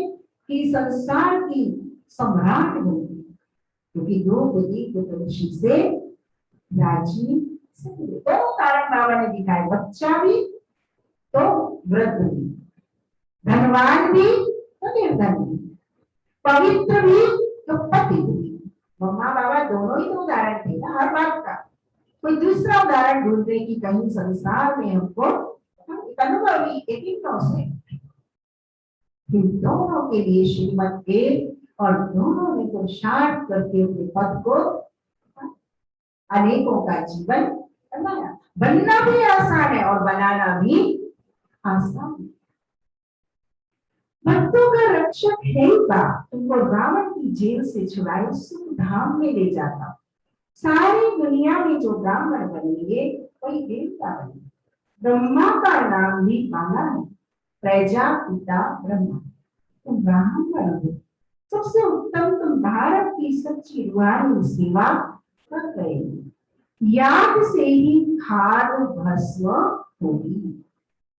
की संसार की सम्राट बनती, क्योंकि धूप दीप तुलसी से राजी। दो कारण बाबा ने दिखाए, बच्चा भी तो वृद्ध भी, धनवान भी तो निर्धन भी, पवित्र भी तो पतित भी। मम्मा बाबा दोनों ही तो उदाहरण थे ना हर बात का। कोई दूसरा उदाहरण ढूंढने की कहीं संसार में हमको अनुभवी एक से दोनों के लिए श्रीमत के, और दोनों ने पुरुषार्थ करके अपने पद को अनेकों का जीवन बनाया। बनना भी आसान है और बनाना भी आसान है। भक्तों का रक्षक है ही बाप, तुमको रावण की जेल से छुड़ाए सुख धाम में ले जाता। सारी दुनिया में जो ब्राह्मण बनेंगे कोई देवता बने। ब्रह्मा का नाम भी माना है, प्रजापिता ब्रह्मा। तुम ब्राह्मण हो, सबसे उत्तम तुम भारत की सच्ची रूहानी सेवा कर रहे हो। याद से ही खाद भस्म होगी।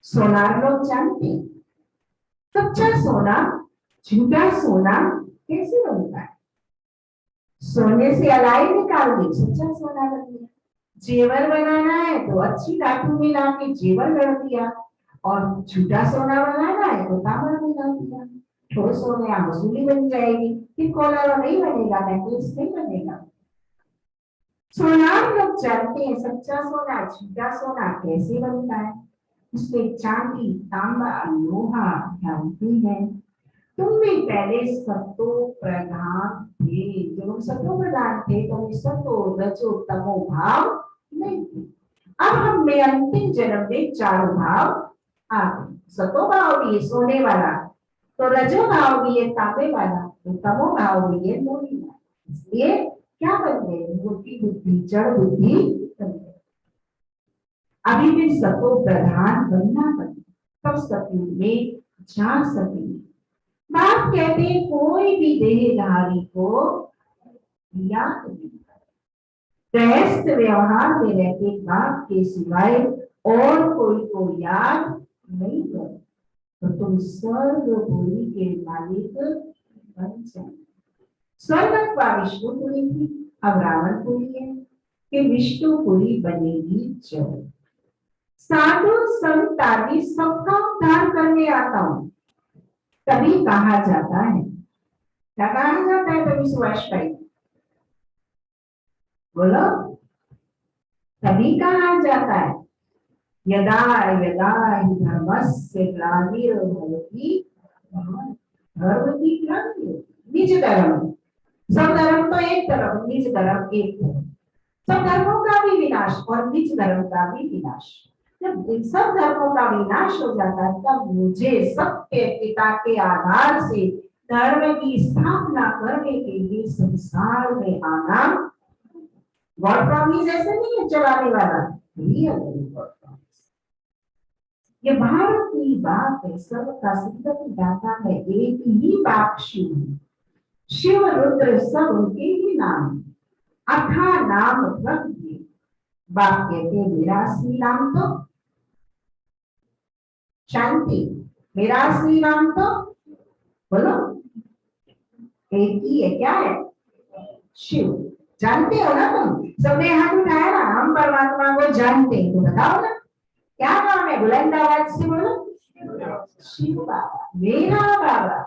सोनार लोग जानते हैं, सच्चा सोना झूठा सोना कैसे बनता है। सोने से अलाई निकाल दी, सच्चा सोना बन गया। जेवर बनाना है तो अच्छी धातु मिला के जेवर कर दिया, और झूठा सोना बनाना है तो तांबा मिला दिया। तो सोने या मसूली बन जाएगी, फिर कोलार नहीं बनेगा, नेकलेस नहीं बनेगा। सोनार लोग जानते हैं सच्चा सोना झूठा सोना कैसे बनता है। उसमें चांदी तांबा लोहा जानती है। तुम भी पहले सतो प्रधान थे। जब हम सतो प्रधान थे तो सतो रजो तमो भाव नहीं थे। अब हमें अंतिम जन्म में चारों भाव आ गए। सतो भाव भी है सोने वाला, तो रजो भाव भी है तांबे वाला, तो तमो भाव भी है लोहे वाला। इसलिए क्या बन गए, मूर्ति बुद्धि जड़ बुद्धि बन गए। अभी भी सतो प्रधान बनना बने, तब सत्य में जा सकेंगे। बाप कहते हैं कोई भी देहधारी को याद नहीं करता। व्यस्त व्यवहार में रहते बाप के सिवाय और कोई को याद नहीं करता, तो तुम स्वर्गपुरी के मालिक बन जाए। स्वर्गत्वा विष्णुपुरी थी, अब रावणपुरी है कि विष्णुपुरी बनेगी जब। साधु संत आदि सबका उद्धार करने आता हूं, तभी कहा जाता है। क्या कहा जाता है तभी सुभाष भाई बोलो, तभी कहा जाता है। यदा यदा हि धर्मस्य ग्लानिर्भवति, धर्म की ग्लानि, निज धर्म, सब धर्म तो एक तरफ, निज धर्म एक तरफ। सब धर्मों का भी विनाश और निज धर्म का भी विनाश। जब सब धर्मों का विनाश हो जाता है तब मुझे सत्य पिता के आधार से धर्म की स्थापना करने के लिए संसार में आना। गॉड प्रॉमिस ऐसे नहीं है चलाने वाला, रियल गॉड प्रॉमिस। ये भारत की बात है, सबका सिद्धि दाता है, एक ही बाप शिव है। शिव रुद्र सब उनके ही नाम, अथा नाम रख दिए। बाप कहते हैं मेरा असली नाम तो शांति, मेरा असली नाम तो बोलो एक ही है, क्या है, शिव। जानते हो ना तुम, सबने हाथ उठाया ना, हम परमात्मा को जानते हैं, तो बताओ ना क्या नाम है, बुलंद आवाज से बोलो। शिव बाबा, मेरा बाबा।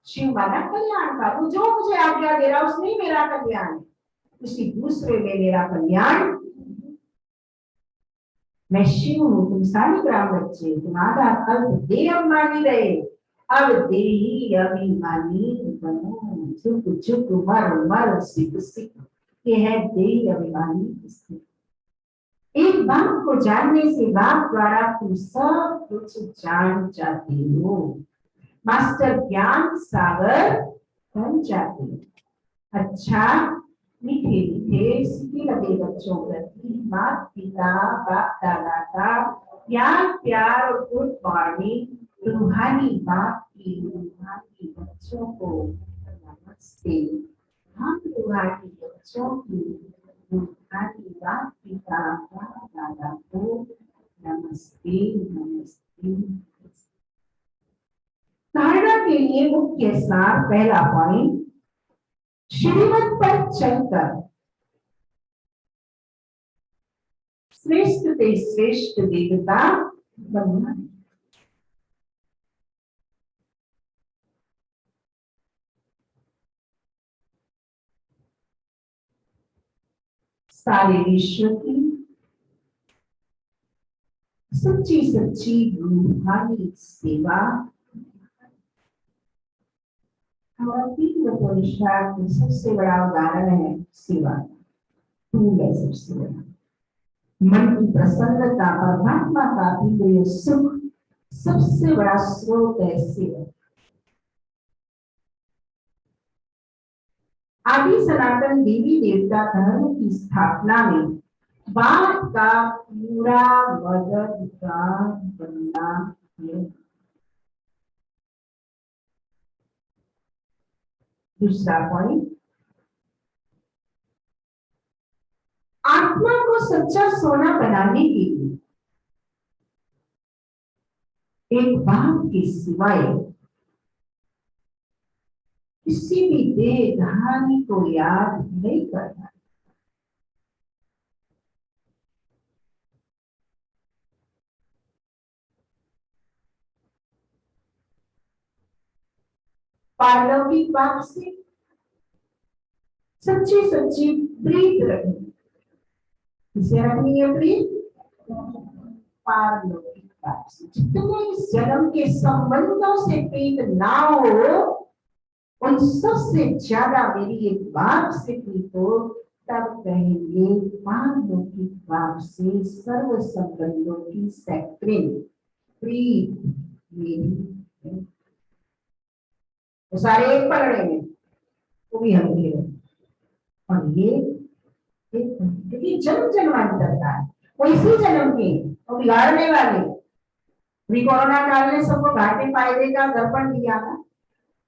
शिव माना कल्याण का, तो जो मुझे आज्ञा दे रहा उसमें मेरा कल्याण है, किसी दूसरे में मेरा कल्याण। मैं शिव हूं, तुम सालिग्राम बच्चे, तुम आधा कल्प देह अभिमानी रहे, अब देही अभिमानी बनो। चुप चुप मर मर सिक सिक, ये है देही अभिमानी स्थिति। एक बाप को जानने से बाप द्वारा तुम सब कुछ जान जाते हो, मास्टर ज्ञान सागर बन जाते हो। अच्छा मीठे मीठे सीखे लगे बच्चों प्रति माता पिता बाप दादा का प्यार प्यार और गुड मॉर्निंग। रूहानी बाप की रूहानी बच्चों को नमस्ते। हम रूहानी बच्चों की रूहानी बाप पिता बाप दादा को नमस्ते नमस्ते। धारणा के लिए मुख्य सार, पहला पॉइंट, श्रीमत पर चलकर श्रेष्ठ से श्रेष्ठ देवता बनना। सारे विश्व की सच्ची सच्ची रूहानी सेवा। हमारा तीव्र पुरुषार्थ सबसे बड़ा उदाहरण है सेवा, टूल है सबसे बड़ा। मन की प्रसन्नता, परमात्मा का इंद्रिय सुख, सबसे बड़ा स्रोत है सेवा। आदि सनातन देवी देवता धर्म की स्थापना में बात का पूरा मददगार बनना है। दूसरा पॉइंट, आत्मा को सच्चा सोना बनाने के लिए एक बात के सिवाय किसी भी देहधारी को याद नहीं करना। पारलौकिक बात से सच्ची सच्ची प्रीत रखनी। किसे रखनी है प्रीत? पारलौकिक बात से। जितने इस जन्म के संबंधों से प्रीत ना हो, उन सबसे ज्यादा मेरी एक बात से प्रीत हो, तब कहेंगे पारलौकिक बात से सर्व संबंधों की सेक्रेड प्रीत मेरी है। तो सारे एक पकड़े हैं, वो भी हम ले। और ये क्योंकि जन्म जन्मांतर का है, वो इसी जन्म के वो बिगाड़ने वाले। अभी कोरोना काल ने सबको घाटे फायदे का दर्पण दिया ना,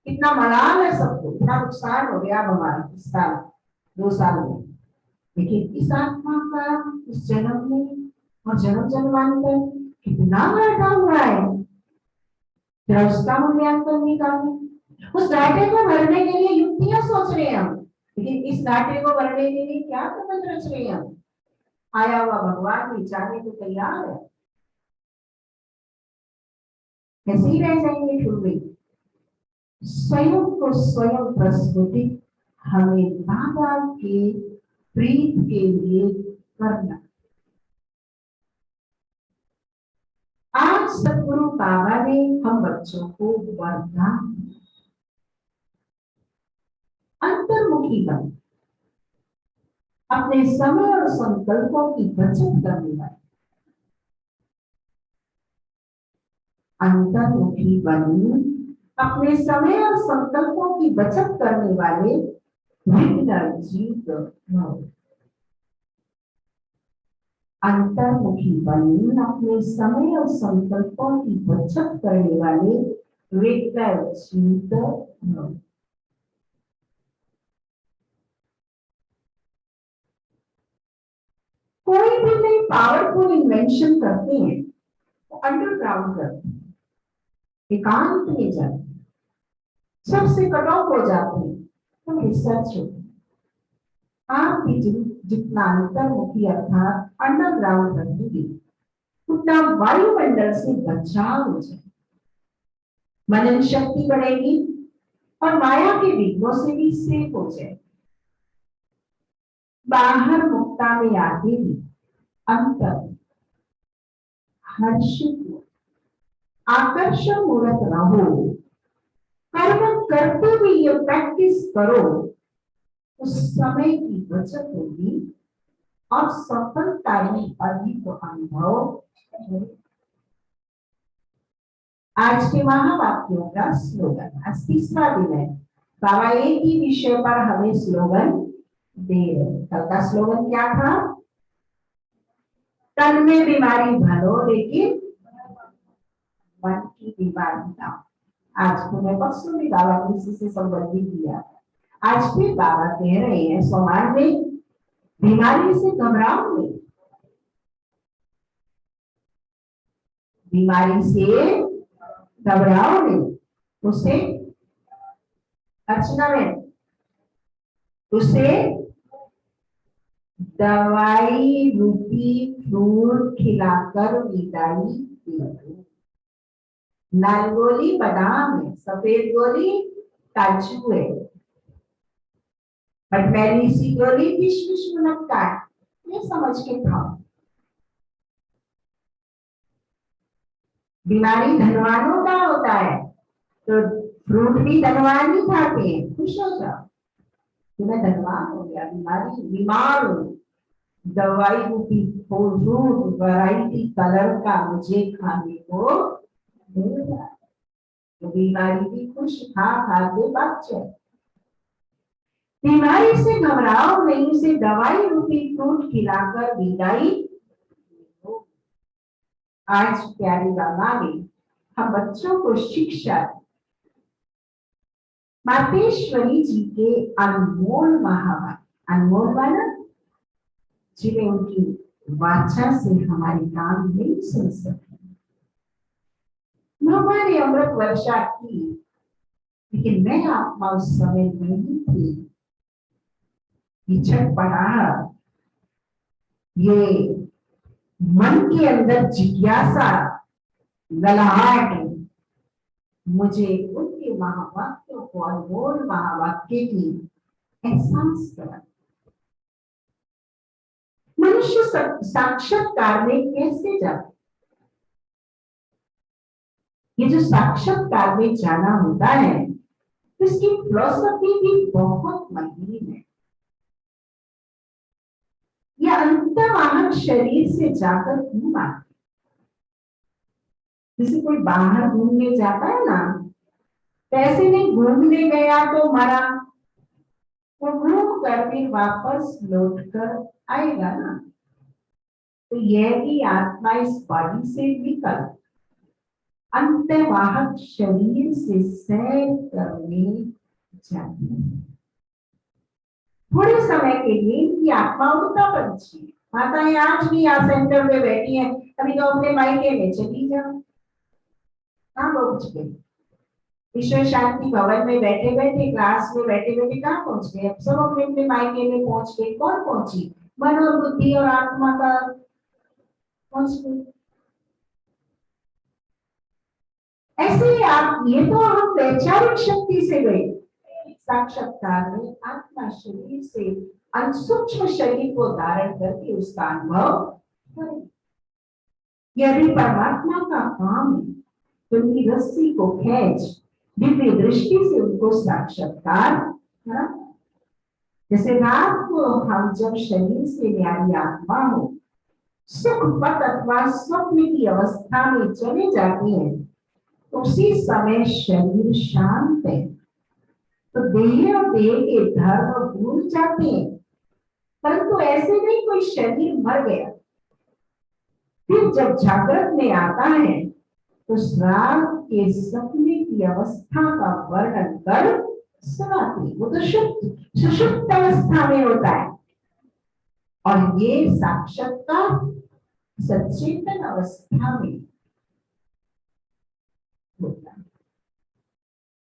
कितना मलाल है सबको, इतना नुकसान हो गया हमारा इस साल 2 साल में। लेकिन इस आत्मा का इस जन्म में और जन्म जन्मांतर कितना घाटा हुआ है, जरा उसका मूल्यांकन निकालें। उस घाटे को भरने के लिए युक्तियां सोच रहे हैं हम, लेकिन इस घाटे को भरने के लिए क्या कदम रच रहे हैं हम? आया हुआ भगवान भी जाने को तैयार है, ऐसे ही रह जाएंगे छुड़वे। स्वयं को स्वयं प्रस्तुति हमें बाबा के प्रीत के लिए करना। आज सदगुरु बाबा ने हम बच्चों को वरदान अंतर्मुखी बन अपने समय और संकल्पों की बचत करने वाले, अंतर्मुखी बन अपने समय और संकल्पों की बचत करने वाले विघ्नजीत भव। अंतर्मुखी बन अपने समय और संकल्पों की बचत करने वाले विघ्नजीत भव। कोई भी नई पावरफुल इन्वेंशन करते हैं तो अंडरग्राउंड करते हैं, एकांत में जाते, सबसे कट ऑफ हो जाते हैं, तो रिसर्च होती है। आप भी जितना अंतर्मुखी अर्थात अंडरग्राउंड रखेंगे, उतना वायुमंडल से बचाव हो जाए, मनन शक्ति बढ़ेगी और माया के विघ्नों से भी सेफ हो जाए। बाहर मुक्ता में आके भी अंतर हर्षित आकर्षण मूर्त रहो, कर्म करते हुए ये प्रैक्टिस करो, उस समय की बचत होगी और सफलता में अधिक अनुभव। आज के महावाक्यों का स्लोगन, आज तीसरा दिन है, बाबा एक ही विषय पर हमें स्लोगन दे रहे। कल का स्लोगन क्या था? तन में बीमारी भलो लेकिन मन की बीमारी ना। आज को मैं परसों भी बाबा ने इसी से संबंधित किया। आज फिर बाबा कह रहे हैं सोमवार में बीमारी से घबराओ नहीं, बीमारी से घबराओ नहीं, उसे अर्चना में उसे दवाई रूपी फ्रूट खिलाकर विदाई दे। लाल गोली बादाम है, सफेद गोली काजू है, मैली सी गोली किशमिश मुनक्का है, ये समझ के खाओ। बीमारी धनवानों का होता है, तो फ्रूट भी धनवान ही खाते हैं, खुश हो जाओ कि मैं धनवान हो गया, बीमारी बीमार हूं, दवाई रूपी फ्रूट वैरायटी कलर का मुझे खाने को मिल रहा है, तो बीमारी भी खुश खा खा के बच जाए। बीमारी से घबराओ नहीं, उसे दवाई रूपी फ्रूट खिलाकर विदाई दो। आज प्यारी बाबा ने हम बच्चों को शिक्षा दी। मातेश्वरी जी के अनमोल महावाक्य, अनमोल वाला जिन्हें उनकी वाचा से हमारे कान नहीं सुन सके। हमारे अमृत वर्षा की, लेकिन मैं आत्मा उस समय नहीं थी। छटपटाहट, ये मन के अंदर जिज्ञासा, ललाहट मुझे उनके महावाक्यों को, अनमोल महावाक्य की एहसास करा। मनुष्य साक्षात्कार में कैसे जाते? ये जो साक्षात्कार में जाना होता है, इसकी फिलॉसफी भी बहुत महीन है। यह अंतर्वाहन शरीर से जाकर क्यों आते? जैसे कोई बाहर घूमने जाता है ना, पैसे नहीं, घूमने गया तो मरा, वो घूम कर फिर वापस लौट कर आएगा ना। तो यह भी आत्मा इस बॉडी से निकल अंतर्वाहक शरीर से सैर करने जाती है। थोड़े समय के लिए इनकी आत्मा उड़ता पंछी है। माताएं आज भी यहाँ सेंटर में बैठी हैं, अभी तो अपने मायके में चली जाओ। कहाँ पहुंच गए? ईश्वर शांति भवन में बैठे बैठे, क्लास में बैठे बैठे कहाँ पहुंच गए? अब सब अपने अपने मायके में पहुंच गए। कौन पहुंची? मन और बुद्धि और आत्मा का पहुंच गई। ऐसे ही आप, ये तो हम वैचारिक शक्ति से गए, साक्षात्कार में आत्मा शरीर से सूक्ष्म शरीर को धारण करके उसका अनुभव करें। यदि परमात्मा का काम है तो उनकी रस्सी को खींच दिव्य दृष्टि से उनको साक्षात्कार करा। जैसे रात को हम जब शरीर से न्यारी आत्मा हो सुख पथ अथवा स्वप्न की अवस्था में चले जाते हैं, उसी समय शरीर शांत है, तो देह और देह के धर्म भूल जाते हैं। परंतु ऐसे नहीं कोई शरीर मर गया, फिर जब जागृत में आता है तो श्राद्ध के सपने की अवस्था का वर्णन कर सुनाती। वो तो सुषुप्त अवस्था में होता है, और ये साक्षात्कार सचेतन अवस्था में होता है।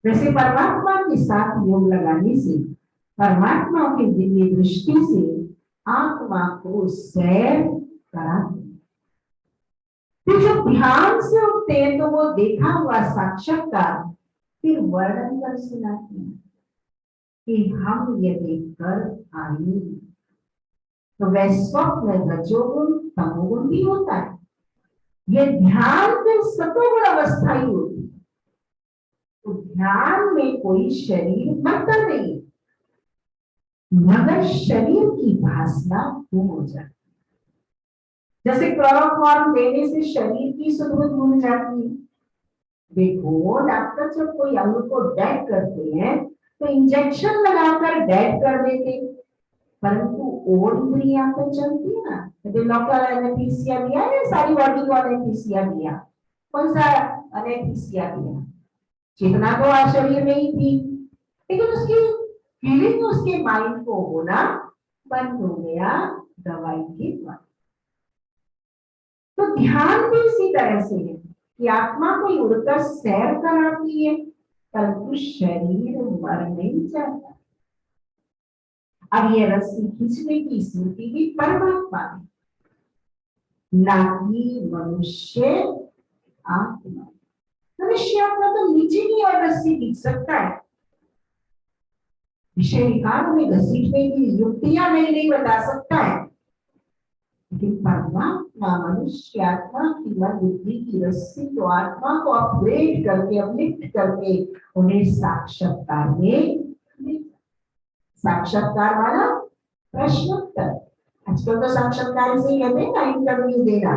वैसे परमात्मा के साथ योग लगाने से, परमात्मा की दिव्य दृष्टि से आत्मा को सैर कराते। फिर जो ध्यान से उठते हैं तो वो देखा हुआ साक्षात्कार फिर वर्णन कर सुनाते हैं कि हम ये देखकर आए। तो वह स्वप्न रजोगुण तमोगुण भी होता है। ये ध्यान में सतोगुण अवस्था ही होती है। तो ध्यान में कोई शरीर मरता नहीं, मगर शरीर की भासना गुम हो जाती। जैसे क्लोरोफॉर्म देने से शरीर की सुध भूल जाती है। देखो डॉक्टर जब कोई अंग को डेड करते हैं तो इंजेक्शन लगाकर डेड कर देते, परंतु और इंद्रियां तो चलती है ना। तो लोकल एनेस्थीसिया दिया है, सारी बॉडी को एनेस्थीसिया दिया, कौन सा एनेस्थीसिया दिया? चेतना तो आज शरीर में ही थी, लेकिन उसकी फीलिंग उसके माइंड को होना बंद हो गया दवाई के द्वारा। तो ध्यान भी इसी तरह से है कि आत्मा को उड़कर सैर कराती है, परंतु शरीर मर नहीं जाता। अब ये रस्सी खींचने की स्मृति भी परमात्मा है, ना कि मनुष्य आत्मा। मनुष्य आत्मा तो नीचे की ओर रस्सी खींच सकता है, विषय विकार में घसीटने की युक्तियां नहीं बता सकता है, लेकिन परमात्मा मनुष्य आत्मा की मन बुद्धि की रस्सी तो आत्मा को अपग्रेड करके, अपलिफ्ट करके उन्हें साक्षात्कार में, साक्षात्कार वाला प्रश्नोत्तर। आजकल तो साक्षात्कार से ही कहते हैं ना, इंटरव्यू देना।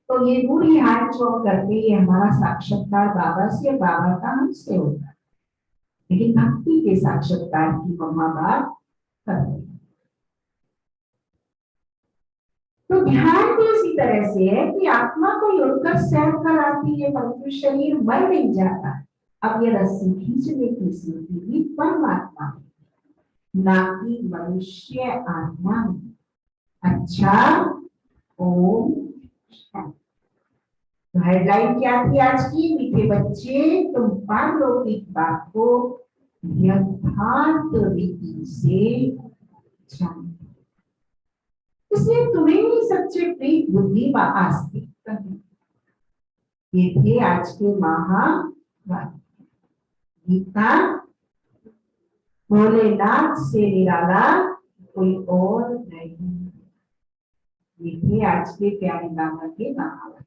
तो ये पूरी हाथ जो करते ये हमारा साक्षात्कार बाबा से, बाबा का हमसे होता है। लेकिन भक्ति के साक्षात्कार की मम्मा बाप करते हैं। तो ध्यान भी इसी तरह से है कि आत्मा को योगकर सैर कराती है, परंतु शरीर मर नहीं जाता। अब ये रस्सी खींचने की स्मृति भी परमात्मा है, ना कि मनुष्य आत्मा है। अच्छा, ओम शांति। तो हेडलाइन क्या थी आज की? मीठे बच्चे, तुम पारलौकिक बात को यथार्थ रीति से जानो, इसलिए तुम्हें ही सच्चे प्रीत बुद्धि व आस्तिक। ये थे आज के महावाक्य। गीता, भोलेनाथ से निराला कोई और नहीं। ये थे आज के प्यारे बाबा के महावाक्य।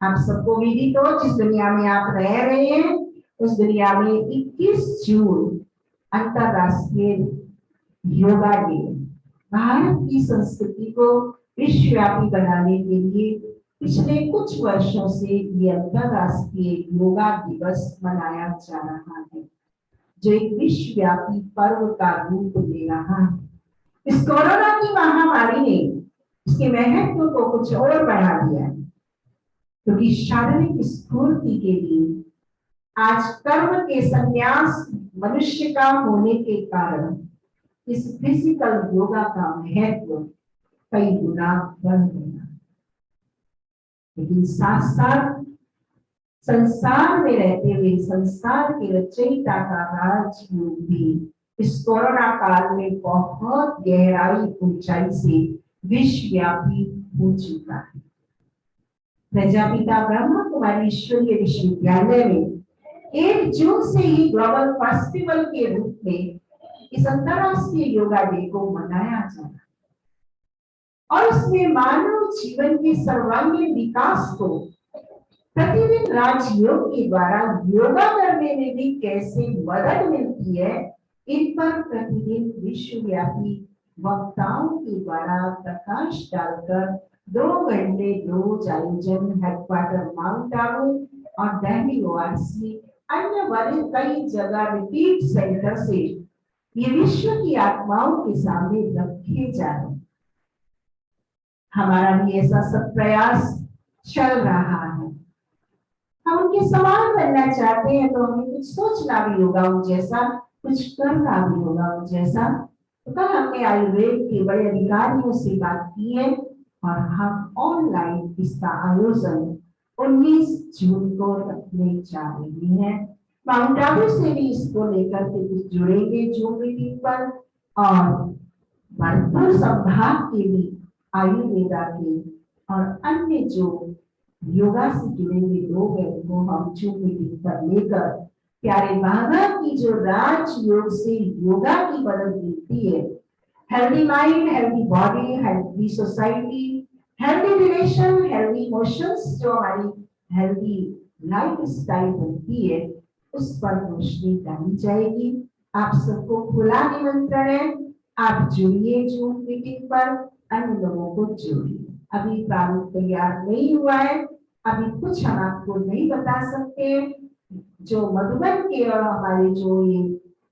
आप सबको विदित हो, जिस दुनिया में आप रह रहे हैं उस दुनिया में 21 जून अंतरराष्ट्रीय योगा डे, भारत की संस्कृति को विश्वव्यापी बनाने के लिए पिछले कुछ वर्षों से ये अंतरराष्ट्रीय योगा दिवस मनाया जा रहा है, जो एक विश्वव्यापी पर्व का रूप ले रहा है। इस कोरोना की महामारी ने इसके महत्व को कुछ और बढ़ा दिया है, क्योंकि शारीरिक स्फूर्ति के लिए आज कर्म के संन्यास मनुष्य का होने के कारण इस फिजिकल योगा का महत्व कई गुना बढ़ गया। लेकिन साथ साथ संसार में रहते हुए संसार के रचयिता का राजयोग भी इस कोरोना काल में बहुत गहराई ऊंचाई से विश्वव्यापी हो चुका है। प्रजापिता ब्रह्मा कुमारी ईश्वरीय विश्वविद्यालय में 1 जून से ही ग्लोबल फेस्टिवल के रूप में इस अंतरराष्ट्रीय योगा डे को मनाया जा रहा है, और उसमें मानव जीवन के सर्वांगीण विकास को प्रतिदिन राजयोग के द्वारा योगा करने में भी कैसे मदद मिलती है, इन पर प्रतिदिन विश्वव्यापी वक्ताओं के द्वारा प्रकाश डालकर 2 घंटे रोज आयोजन हेडक्वार्टर माउंट आबू और दिल्ली ओआरसी अन्य कई जगह रिट्रीट सेंटर से ये विश्व की आत्माओं के सामने रखे जा रहे हैं। हमारा भी ऐसा सब प्रयास चल रहा है। हम उनके समान बनना चाहते हैं, तो हमें कुछ सोचना भी होगा उन जैसा, कुछ करना भी होगा उन जैसा। तो कल हमने आयुर्वेद के बड़े अधिकारियों से बात की है, और हम ऑनलाइन इसका आयोजन 19 जून को रखने जा रहे हैं। माउंट आबू से भी इसको लेकर के कुछ जुड़ेंगे जूम मीटिंग पर, और भरतपुर संभाग के भी आयुर्वेदा के और अन्य जो योगा से जुड़े हुए लोग हैं वो हम जूम मीटिंग पर लेकर प्यारे बाबा की जो राजयोग से योगा की मदद मिलती है, healthy mind, healthy body, healthy society, healthy relation, healthy emotions, जो हमारी हेल्दी लाइफ स्टाइल बनती है, उस पर रोशनी डाली जाएगी। आप सबको खुला निमंत्रण है, आप जुड़िए जूम मीटिंग पर, अन्य लोगों को जोड़िए। अभी प्रारूप तैयार नहीं हुआ है, अभी कुछ हम आपको नहीं बता सकते। जो मधुबन के और हमारे जो ये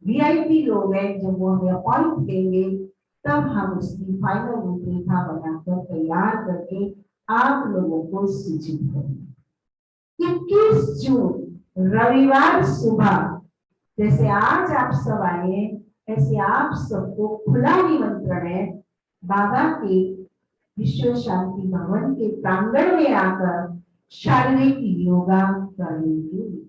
वीआईपी लोग हैं, जब वो हमें अपॉइंट देंगे तब हम उसकी फाइनल रूपरेखा बनाकर तैयार करके आप लोगों को सूचित करेंगे। 21 जून रविवार सुबह, जैसे आज आप सब आए ऐसे आप सबको खुला निमंत्रण है बाबा के विश्व शांति भवन के प्रांगण में आकर शारीरिक योगा करने के लिए।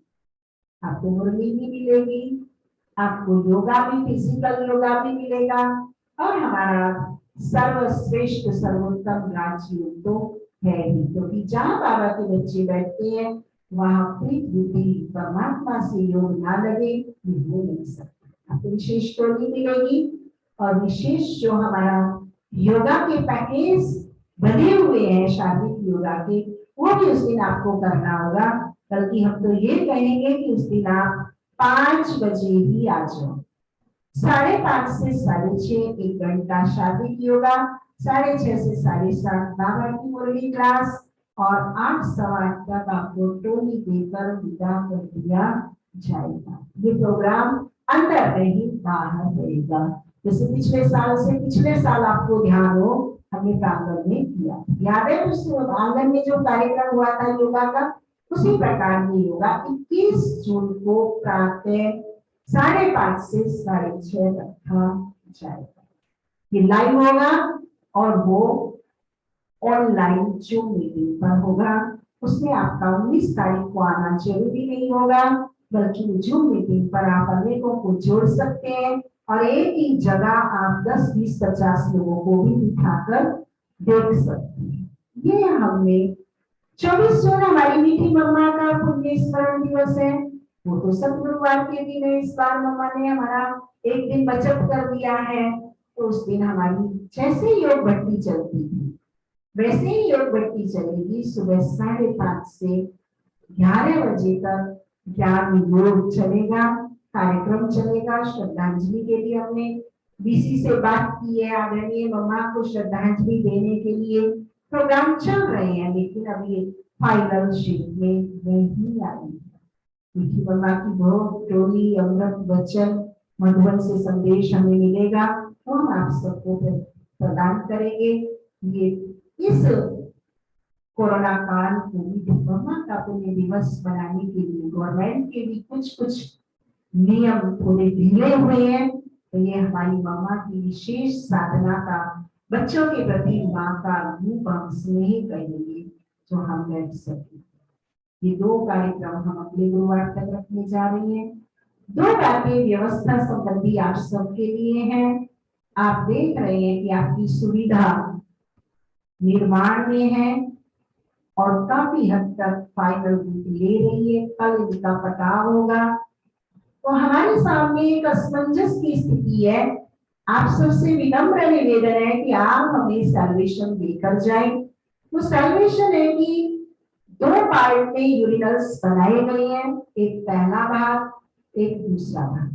आपको मुरली भी मिलेगी, आपको योगा भी, फिजिकल योगा भी मिलेगा, और हमारा सर्वश्रेष्ठ सर्वोत्तम राजयोग तो है ही, क्योंकि जहाँ बाबा के बच्चे बैठते हैं वहां प्रीत बुद्धि परमात्मा से योग ना लगे ये हो नहीं सकता। आपको विशेष टोली मिलेगी, और विशेष जो हमारा योगा के पैकेज बने हुए हैं शारीरिक योगा के, वो भी उस दिन आपको करना होगा। बल्कि हम तो ये कहेंगे कि उस दिन आप 5 बजे ही आ जाओ। 5:30 से 6:30 1 घंटा शारीरिक योगा, 6:30 से 7:30 बाबा की मुरली क्लास, और 8 सवा 8 तक आपको टोली देकर विदा कर दिया जाएगा। ये प्रोग्राम अंदर नहीं बाहर रहेगा। जैसे पिछले साल आपको ध्यान हो, हमने प्रांगण में किया, याद है उस आंगन में जो कार्यक्रम हुआ था योगा का, उसी प्रकार की योगा 21 जून को प्रातः 5:30 से 6:30 रखा जाएगा। ये लाइव होगा और वो ऑनलाइन जूम मीटिंग पर होगा। उसमें आपका 19 तारीख को आना जरूरी नहीं होगा, बल्कि जूम मीटिंग पर आप अनेकों को जोड़ सकते हैं और एक ही जगह आप 10, 20, 50 लोगों को भी बिठाकर देख सकते हैं। ये हमने 24 जून हमारी मीठी मम्मा का पुण्य स्मरण दिवस है, वो तो सब गुरुवार के दिन है। इस बार मम्मा ने हमारा एक दिन बचत कर दिया है, तो उस दिन हमारी जैसे योग भट्टी चलती थी वैसे ही योग भट्टी चलेगी। सुबह 5:30 से 11 बजे तक ज्ञान योग चलेगा, कार्यक्रम चलेगा। श्रद्धांजलि के लिए हमने बीसी से बात की है, आदरणीय मम्मा को श्रद्धांजलि देने के लिए प्रोग्राम चल रहे हैं, लेकिन अभी फाइनल शेप में नहीं आई। मीठी मम्मा की बहुत टोली अमृत वचन मधुबन से संदेश हमें मिलेगा, वो हम आप सबको प्रदान करेंगे। ये इस कोरोना काल को मम्मा का पुण्य दिवस बनाने के लिए गवर्नमेंट के भी कुछ नियम थोड़े ढीले हुए हैं, तो ये हमारी मम्मा की विशेष साधना का, बच्चों के प्रति माँ का रूप हम स्नेह कहेंगे जो हम कर सके। ये 2 कार्यक्रम हम अगले गुरुवार तक रखने जा रहे हैं। 2 बातें व्यवस्था संबंधी आप सबके लिए हैं। आप देख रहे हैं कि आपकी सुविधा निर्माण में है और काफी हद तक फाइनल रूप ले रही है। कल इनका पटाव होगा, तो हमारे सामने एक असमंजस की स्थिति है। आप सबसे विनम्र निवेदन है कि आप हमें सैल्वेशन देकर जाए। तो सैल्वेशन है कि 2 पार्ट में यूरिनल्स बनाए गए हैं, एक पहला भाग, एक दूसरा भाग।